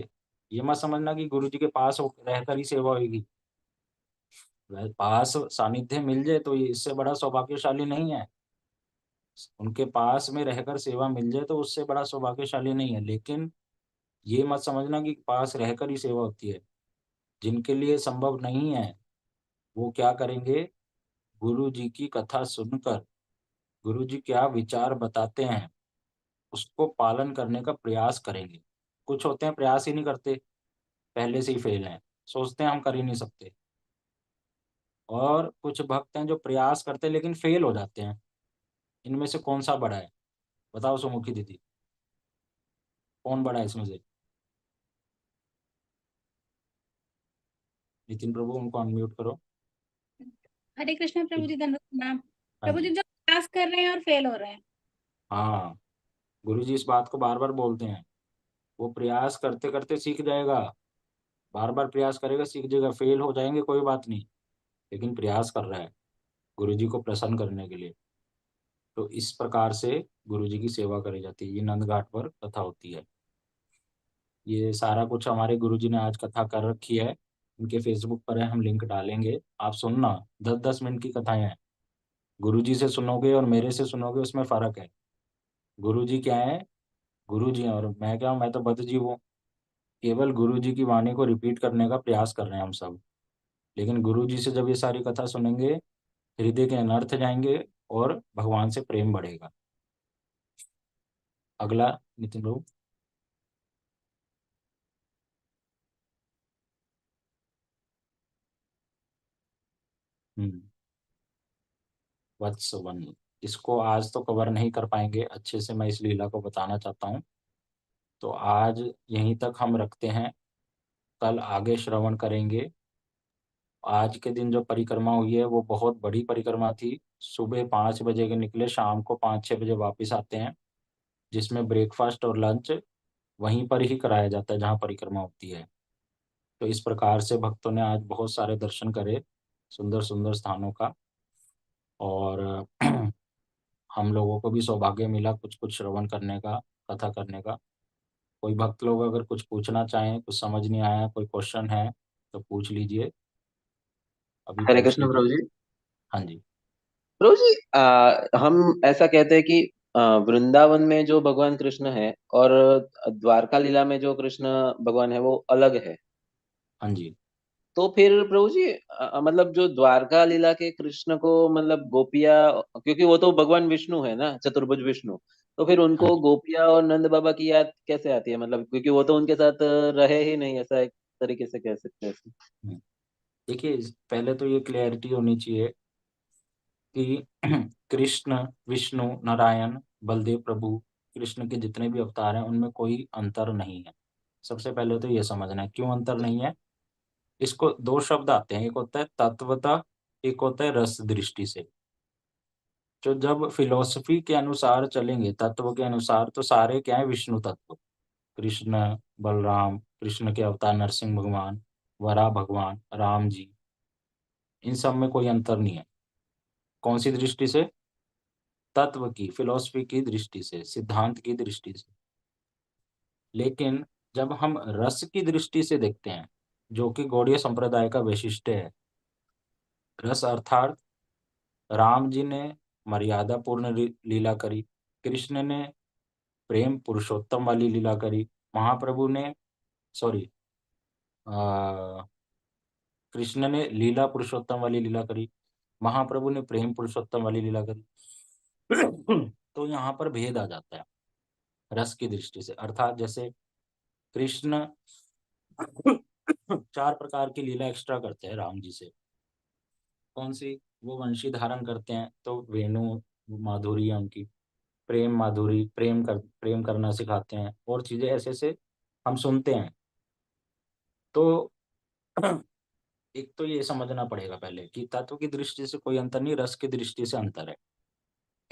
ये मत समझना कि गुरु जी के पास रहकर ही सेवा होगी। पास सानिध्य मिल जाए तो ये इससे बड़ा सौभाग्यशाली नहीं है। उनके पास में रहकर सेवा मिल जाए तो उससे बड़ा सौभाग्यशाली नहीं है। लेकिन ये मत समझना कि पास रहकर ही सेवा होती है। जिनके लिए संभव नहीं है वो क्या करेंगे? गुरु जी की कथा सुनकर गुरु जी क्या विचार बताते हैं उसको पालन करने का प्रयास करेंगे। कुछ होते हैं प्रयास ही नहीं करते, पहले से ही फेल हैं, सोचते हैं हम कर ही नहीं सकते। और कुछ भक्त हैं जो प्रयास करते हैं लेकिन फेल हो जाते हैं। इनमें से कौन सा बड़ा है? बताओ सुमुखी दीदी, कौन बड़ा है इसमें से? नितिन प्रभु, उनको अनम्यूट करो। हरे कृष्ण प्रभु जी, धन्यवाद प्रणाम। हाँ प्रभु जी, जी, जो प्रयास कर रहे हैं और फेल हो रहे हैं। हाँ, गुरु जी इस बात को बार बार बोलते हैं। वो प्रयास करते करते सीख जाएगा, बार बार प्रयास करेगा सीख जाएगा। फेल हो जाएंगे कोई बात नहीं, लेकिन प्रयास कर रहा है गुरु जी को प्रसन्न करने के लिए। तो इस प्रकार से गुरु जी की सेवा करी जाती है। ये नंद घाट पर कथा होती है। ये सारा कुछ हमारे गुरु जी ने आज कथा कर रखी है, उनके फेसबुक पर है, हम लिंक डालेंगे, आप सुनना। 10-10 मिनट की कथाएं हैं। गुरु जी से सुनोगे और मेरे से सुनोगे उसमें फर्क है। गुरु जी क्या है? गुरु जी हैं, और मैं क्या हूँ? मैं तो बद्ध जीव हूँ। केवल गुरु जी की वाणी को रिपीट करने का प्रयास कर रहे हैं हम सब। लेकिन गुरु जी से जब ये सारी कथा सुनेंगे, हृदय के अनर्थ जाएंगे और भगवान से प्रेम बढ़ेगा। अगला नितिन प्रभु। हम्म, वत्स वन, इसको आज तो कवर नहीं कर पाएंगे अच्छे से, मैं इस लीला को बताना चाहता हूँ। तो आज यहीं तक हम रखते हैं, कल आगे श्रवण करेंगे। आज के दिन जो परिक्रमा हुई है वो बहुत बड़ी परिक्रमा थी। सुबह 5 बजे के निकले, शाम को 5-6 बजे वापस आते हैं, जिसमें ब्रेकफास्ट और लंच वहीं पर ही कराया जाता है जहाँ परिक्रमा होती है। तो इस प्रकार से भक्तों ने आज बहुत सारे दर्शन करे सुंदर सुंदर स्थानों का। और हम लोगों को भी सौभाग्य मिला कुछ कुछ श्रवण करने का, कथा करने का। कोई भक्त लोग अगर कुछ पूछना चाहें, कुछ समझ नहीं आया, कोई क्वेश्चन है तो पूछ लीजिए, अभी हरे पूछ कृष्ण लीजिए। प्रभु जी। हाँ जी। प्रभु जी, हम ऐसा कहते हैं कि वृंदावन में जो भगवान कृष्ण है और द्वारका लीला में जो कृष्ण भगवान है वो अलग है। हाँ जी। तो फिर प्रभु जी, मतलब जो द्वारका लीला के कृष्ण को मतलब गोपिया, क्योंकि वो तो भगवान विष्णु है ना, चतुर्भुज विष्णु, तो फिर हाँ उनको जी। गोपिया और नंद बाबा की याद कैसे आती है? मतलब क्योंकि वो तो उनके साथ रहे ही नहीं, ऐसा एक तरीके से कह सकते हैं। हम्म, देखिए, पहले तो ये क्लियरिटी होनी चाहिए कि कृष्ण, विष्णु, नारायण, बलदेव प्रभु, कृष्ण के जितने भी अवतार हैं उनमें कोई अंतर नहीं है। सबसे पहले तो ये समझना है क्यों अंतर नहीं है। इसको दो शब्द आते हैं, एक होता है तत्वता, एक होता है रस दृष्टि से। जो जब फिलोसफी के अनुसार चलेंगे, तत्व के अनुसार, तो सारे क्या है? विष्णु तत्व। कृष्ण, बलराम, कृष्ण के अवतार नरसिंह भगवान, वराह भगवान, राम जी, इन सब में कोई अंतर नहीं है। कौन सी दृष्टि से? तत्व की, फिलोसफी की दृष्टि से, सिद्धांत की दृष्टि से। लेकिन जब हम रस की दृष्टि से देखते हैं, जो कि गौड़ीय संप्रदाय का वैशिष्ट्य है, रस अर्थात राम जी ने मर्यादा पूर्ण लीला करी, कृष्ण ने प्रेम पुरुषोत्तम वाली लीला करी, महाप्रभु ने, सॉरी, कृष्ण ने लीला पुरुषोत्तम वाली लीला करी, महाप्रभु ने प्रेम पुरुषोत्तम वाली लीला करी। तो यहाँ पर भेद आ जाता है रस की दृष्टि से। अर्थात जैसे कृष्ण 4 प्रकार की लीला एक्स्ट्रा करते हैं राम जी से। कौन सी? वो वंशी धारण करते हैं तो वेणु माधुरी है उनकी, प्रेम माधुरी, प्रेम करना सिखाते हैं, और चीजें ऐसे ऐसे हम सुनते हैं। तो एक तो ये समझना पड़ेगा पहले कि तत्व की दृष्टि से कोई अंतर नहीं, रस की दृष्टि से अंतर है,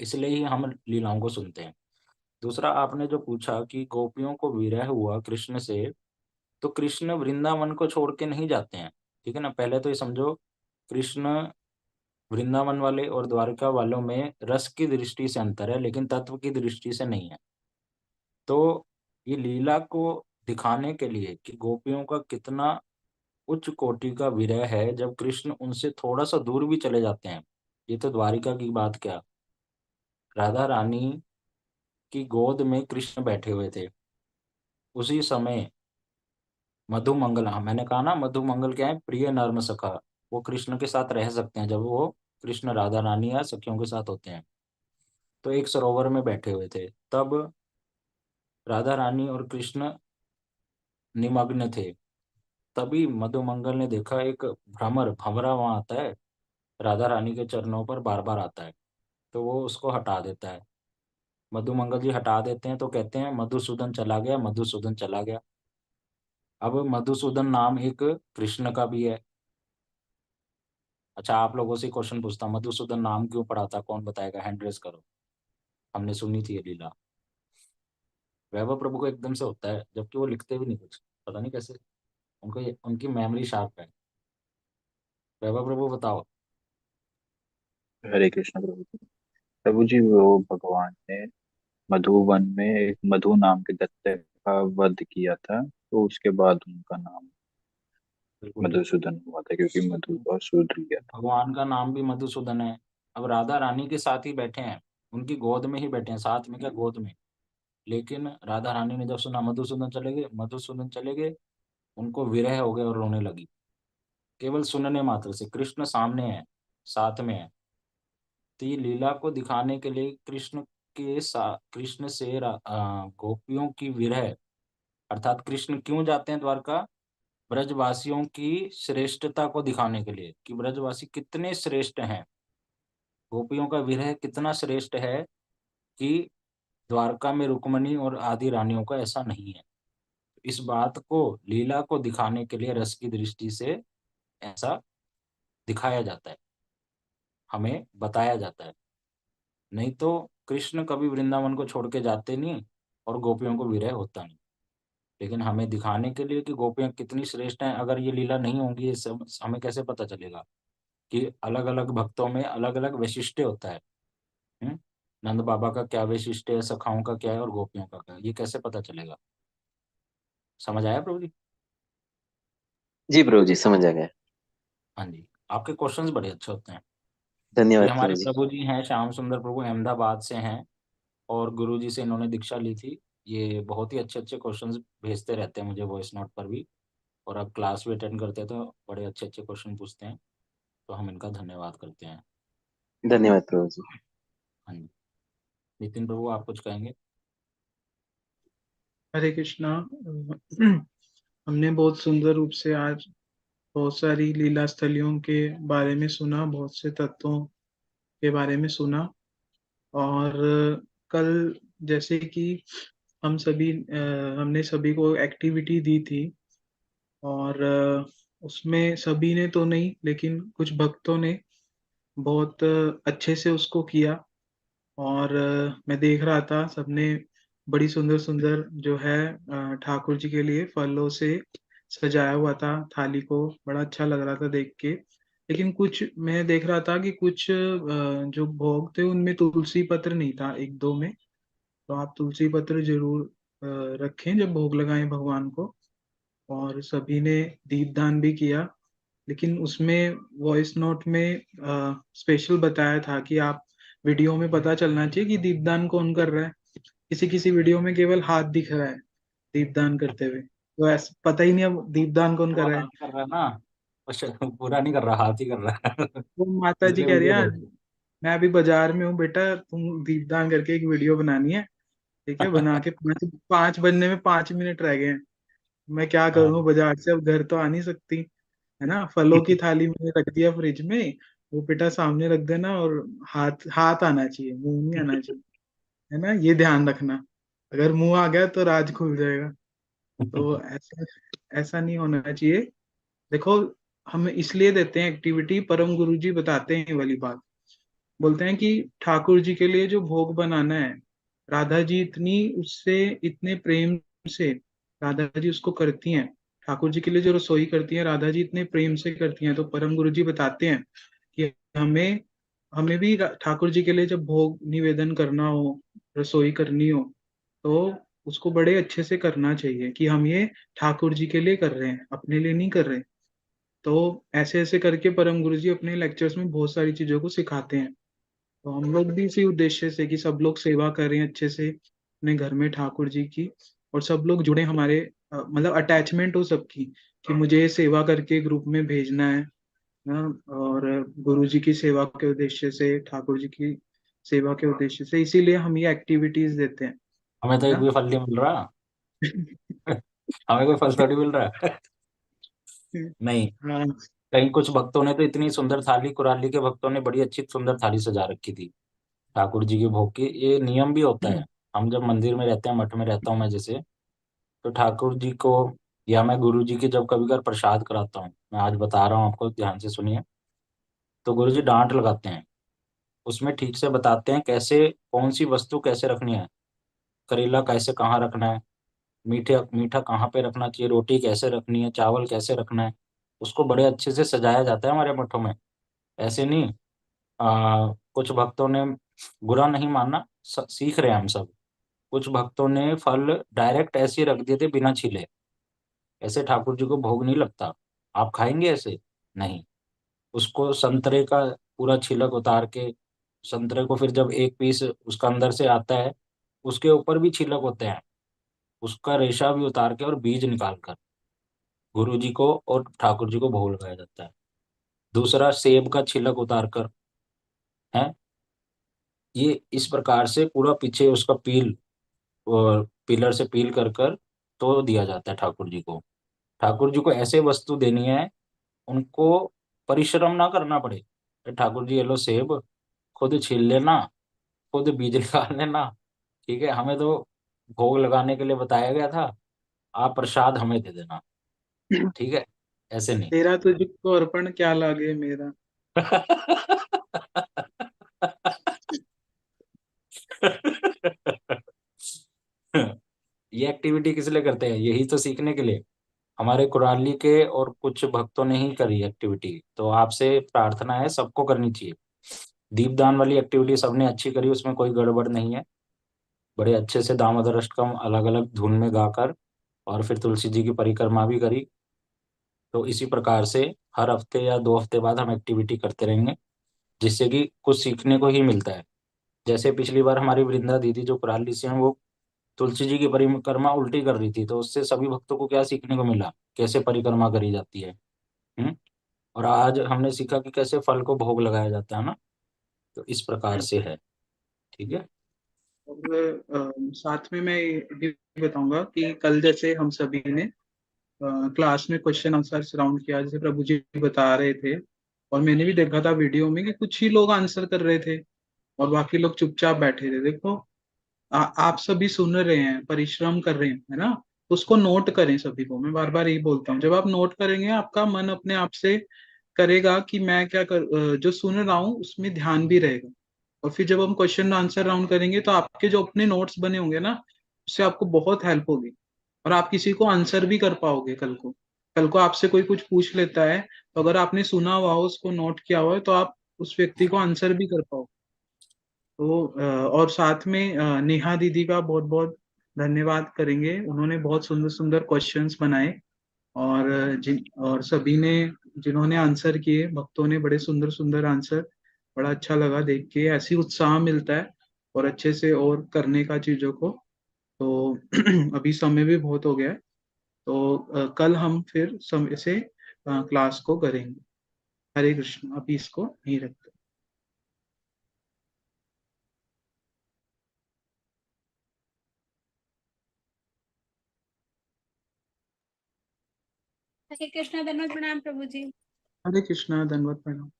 इसलिए ही हम लीलाओं को सुनते हैं। दूसरा, आपने जो पूछा कि गोपियों को विरह हुआ कृष्ण से, तो कृष्ण वृंदावन को छोड़ के नहीं जाते हैं, ठीक है ना। पहले तो ये समझो, कृष्ण वृंदावन वाले और द्वारका वालों में रस की दृष्टि से अंतर है, लेकिन तत्व की दृष्टि से नहीं है। तो ये लीला को दिखाने के लिए कि गोपियों का कितना उच्च कोटि का विरह है, जब कृष्ण उनसे थोड़ा सा दूर भी चले जाते हैं। ये तो द्वारिका की बात क्या, राधा रानी की गोद में कृष्ण बैठे हुए थे उसी समय। मधुमंगल, हाँ मैंने कहा ना, मधुमंगल क्या है? प्रिय नर्म सखा। वो कृष्ण के साथ रह सकते हैं जब वो कृष्ण राधा रानी या सखियों के साथ होते हैं। तो एक सरोवर में बैठे हुए थे, तब राधा रानी और कृष्ण निमग्न थे। तभी मधुमंगल ने देखा एक भंवरा वहां आता है, राधा रानी के चरणों पर बार बार आता है, तो वो उसको हटा देता है। मधुमंगल जी हटा देते हैं तो कहते हैं मधुसूदन चला गया, मधुसूदन चला गया। अब मधुसूदन नाम एक कृष्ण का भी है। अच्छा, आप लोगों से क्वेश्चन पूछता हूँ, मधुसूदन नाम क्यों पड़ा था? कौन बताएगा? हैंड रेस करो। हमने सुनी थी ये लीला। वैभव प्रभु को एकदम से होता है, जबकि वो लिखते भी नहीं कुछ, पता नहीं कैसे। उनकी मेमोरी शार्प है। वैभव प्रभु बताओ। हरे कृष्ण प्रभु जी। प्रभु जी, वो भगवान ने मधुवन में एक मधु नाम के दैत्य का वध किया था, तो उसके बाद उनका नाम बिल्कुल ठीक। मधुसूदन हुआ था, क्योंकि मधु का सूद लिया था। भगवान का नाम भी मधुसूदन है। अब राधा रानी के साथ ही बैठे हैं, उनकी गोद में ही बैठे हैं, साथ में क्या गोद में। लेकिन राधा रानी ने जब सुना मधुसूदन चले गए, मधुसूदन चले गए, उनको विरह हो गए और रोने लगी। केवल सुनने मात्र से, कृष्ण सामने है, साथ में है। तो ये लीला को दिखाने के लिए कृष्ण से गोपियों की विरह, अर्थात कृष्ण क्यों जाते हैं द्वारका, ब्रजवासियों की श्रेष्ठता को दिखाने के लिए कि ब्रजवासी कितने श्रेष्ठ हैं, गोपियों का विरह कितना श्रेष्ठ है कि द्वारका में रुक्मणी और आदि रानियों का ऐसा नहीं है। इस बात को, लीला को दिखाने के लिए रस की दृष्टि से ऐसा दिखाया जाता है, हमें बताया जाता है। नहीं तो कृष्ण कभी वृंदावन को छोड़ के जाते नहीं और गोपियों को विरह होता नहीं। लेकिन हमें दिखाने के लिए कि गोपियां कितनी श्रेष्ठ हैं, अगर ये लीला नहीं होंगी, ये सब हमें कैसे पता चलेगा कि अलग अलग भक्तों में अलग अलग वैशिष्ट्य होता है। नंद बाबा का क्या वैशिष्ट्य है, सखाओं का क्या है और गोपियों का क्या है, ये कैसे पता चलेगा? समझ आया प्रभु जी? जी प्रभु जी, समझ आ गया। हाँ जी, आपके क्वेश्चंस बड़े अच्छे होते हैं। ये धन्यवाद हमारे प्रभु जी। प्रभु जी हैं, श्याम सुंदर प्रभु, अहमदाबाद से हैं और गुरु जी से इन्होंने दीक्षा ली थी। ये बहुत ही अच्छे अच्छे क्वेश्चंस भेजते रहते हैं मुझे वॉइस नोट पर भी, और अब क्लास भी अटेंड करते हैं तो बड़े अच्छे अच्छे क्वेश्चन पूछते हैं, तो हम इनका धन्यवाद करते हैं। धन्यवाद प्रभु जी। हाँ जी, नितिन प्रभु आप कुछ कहेंगे? हरे कृष्णा। हमने बहुत सुंदर रूप से आज बहुत सारी लीला स्थलियों के बारे में सुना, बहुत से तत्वों के बारे में सुना। और कल जैसे कि हमने सभी को एक्टिविटी दी थी, और उसमें सभी ने तो नहीं, लेकिन कुछ भक्तों ने बहुत अच्छे से उसको किया। और मैं देख रहा था सबने बड़ी सुंदर सुंदर जो है ठाकुर जी के लिए फलों से सजाया हुआ था थाली को, बड़ा अच्छा लग रहा था देख के। लेकिन कुछ मैं देख रहा था कि कुछ जो भोग थे उनमें तुलसी पत्र नहीं था, एक दो में। तो आप तुलसी पत्र जरूर रखें जब भोग लगाएं भगवान को। और सभी ने दीपदान भी किया, लेकिन उसमें वॉइस नोट में स्पेशल बताया था कि आप वीडियो में पता चलना चाहिए कि दीपदान कौन कर रहा है। किसी किसी वीडियो में केवल हाथ दिख रहा है दीपदान करते हुए, तो ऐसा पता ही नहीं अब दीपदान कौन कर वो रहा हाथ है। कर रहा है ना, पूरा नहीं कर रहा, हाथ ही कर रहा है। वो माता जी इसलिए कह रही वीडियो है, भेज मैं अभी बाजार में हूँ बेटा, तुम दीपदान करके एक वीडियो बनानी है। ठीक है, बना के 5 बनने में 5 मिनट रह गए हैं। मैं क्या करूँ, हाँ। बाजार से अब घर तो आ नहीं सकती, है ना। फलों की थाली मैंने रख दिया फ्रिज में, वो बेटा सामने रख देना, और हाथ हाथ आना चाहिए, मुंह नहीं आना चाहिए, है ना, ये ध्यान रखना। अगर मुंह आ गया तो राज खुल जाएगा। तो ऐसा ऐसा नहीं होना चाहिए। देखो, हम इसलिए देते हैं एक्टिविटी, परम गुरु जी बताते हैं ये वाली बात। बोलते हैं कि ठाकुर जी के लिए जो भोग बनाना है, राधा जी इतनी उससे इतने प्रेम से राधा जी उसको करती हैं। ठाकुर जी के लिए जो रसोई करती हैं राधा जी इतने प्रेम से करती हैं, तो परम गुरु जी बताते हैं कि हमें हमें भी ठाकुर जी के लिए जब भोग निवेदन करना हो, रसोई करनी हो, तो उसको बड़े अच्छे से करना चाहिए कि हम ये ठाकुर जी के लिए कर रहे हैं, अपने लिए नहीं कर रहे। तो ऐसे ऐसे करके परम गुरु जी अपने लेक्चर्स में बहुत सारी चीजों को सिखाते हैं। तो हम लोग भी इसी उद्देश्य से कि सब लोग सेवा करें अच्छे से अपने घर में ठाकुर जी की, और सब लोग जुड़े हमारे मतलब अटैचमेंट हो सबकी कि मुझे ये सेवा करके ग्रुप में भेजना है। हाँ, और गुरु जी की सेवा के उद्देश्य से, ठाकुर जी की सेवा के उद्देश्य से, इसीलिए हम ये एक्टिविटीज देते हैं, हमें तो है एक भी फल नहीं मिल रहा। हमें कोई फल थोड़ी मिल रहा है। नहीं, हाँ। कहीं कुछ भक्तों ने तो इतनी सुंदर थाली, कुराली के भक्तों ने बड़ी अच्छी सुंदर थाली सजा रखी थी ठाकुर जी के भोग की। ये नियम भी होता है। हम जब मंदिर में रहते हैं, मठ में रहता हूँ मैं जैसे, तो ठाकुर जी को या मैं गुरु जी की जब कभी कभार प्रसाद कराता हूँ, मैं आज बता रहा हूँ आपको, ध्यान से सुनिए। तो गुरु जी डांट लगाते हैं, उसमें ठीक से बताते हैं कैसे, कौन सी वस्तु कैसे रखनी है, करेला कैसे कहाँ रखना है, मीठा मीठा कहाँ पे रखना चाहिए, रोटी कैसे रखनी है, चावल कैसे रखना है। उसको बड़े अच्छे से सजाया जाता है हमारे मठों में। ऐसे नहीं, कुछ भक्तों ने, बुरा नहीं मानना, सीख रहे हैं हम सब, कुछ भक्तों ने फल डायरेक्ट ऐसे ही रख दिए थे बिना छीले। ऐसे ठाकुर जी को भोग नहीं लगता। आप खाएंगे ऐसे? नहीं। उसको संतरे का पूरा छिलक उतार के, संतरे को फिर जब एक पीस उसका अंदर से आता है, उसके ऊपर भी छिलक होते हैं, उसका रेशा भी उतार के और बीज निकाल कर गुरु जी को और ठाकुर जी को भोग लगाया जाता है। दूसरा, सेब का छिलक उतार कर है, ये इस प्रकार से पूरा पीछे उसका पील, और पिलर से पील कर कर तो दिया जाता है ठाकुर जी को। ठाकुर जी को ऐसे वस्तु देनी है, उनको परिश्रम ना करना पड़े। ठाकुर जी ये लो सेब, खुद छील लेना, खुद बीज निकाल लेना। ठीक है, हमें तो भोग लगाने के लिए बताया गया था, आप प्रसाद हमें दे देना। ठीक है, ऐसे नहीं। तेरा तुझको अर्पण क्या लागे मेरा। ये एक्टिविटी किस लिए करते हैं? यही तो सीखने के लिए। हमारे कुराली के और कुछ भक्तों ने ही करी एक्टिविटी, तो आपसे प्रार्थना है सबको करनी चाहिए। दीपदान वाली एक्टिविटी सबने अच्छी करी, उसमें कोई गड़बड़ नहीं है। बड़े अच्छे से दामोदर अष्टकम अलग अलग धुन में गाकर, और फिर तुलसी जी की परिक्रमा भी करी। तो इसी प्रकार से हर हफ्ते या 2 हफ्ते बाद हम एक्टिविटी करते रहेंगे, जिससे कि कुछ सीखने को ही मिलता है। जैसे पिछली बार हमारी वृंदा दीदी जो कुराली से हैं, वो तुलसी जी की परिक्रमा उल्टी कर रही थी, तो उससे सभी भक्तों को क्या सीखने को मिला, कैसे परिक्रमा करी जाती है। हम्म। और आज हमने सीखा कि कैसे फल को भोग लगाया जाता है ना। तो इस प्रकार से है। ठीक है। और साथ में मैं ये भी बताऊंगा कि कल जैसे हम सभी ने क्लास में क्वेश्चन आंसर राउंड किया, जैसे प्रभु जी बता रहे थे, और मैंने भी देखा था वीडियो में कि कुछ ही लोग आंसर कर रहे थे और बाकी लोग चुपचाप बैठे थे। देखो, आप सभी सुन रहे हैं, परिश्रम कर रहे हैं, है ना। उसको नोट करें। सभी को मैं बार बार यही बोलता हूँ, जब आप नोट करेंगे आपका मन अपने आप से करेगा कि मैं क्या कर, जो सुन रहा हूँ उसमें ध्यान भी रहेगा। और फिर जब हम क्वेश्चन आंसर राउंड करेंगे तो आपके जो अपने नोट्स बने होंगे ना, उससे आपको बहुत हेल्प होगी, और आप किसी को आंसर भी कर पाओगे कल को। कल को आपसे कोई कुछ पूछ लेता है, तो अगर आपने सुना हुआ हो, उसको नोट किया हुआ है, तो आप उस व्यक्ति को आंसर भी कर पाओ। तो और साथ में नेहा दीदी का बहुत बहुत धन्यवाद करेंगे। उन्होंने बहुत सुंदर सुंदर क्वेश्चंस बनाए, और जिन और सभी ने, जिन्होंने आंसर किए, भक्तों ने बड़े सुंदर सुंदर आंसर। बड़ा अच्छा लगा देख के, ऐसी उत्साह मिलता है और अच्छे से और करने का चीजों को। तो अभी समय भी बहुत हो गया है, तो कल हम फिर समय से क्लास को करेंगे। हरे कृष्ण। अभी इसको नहीं रखते। हरे कृष्णा, धन्यवाद, प्रणाम प्रभु जी। हरे कृष्णा, धन्यवाद प्रणाम।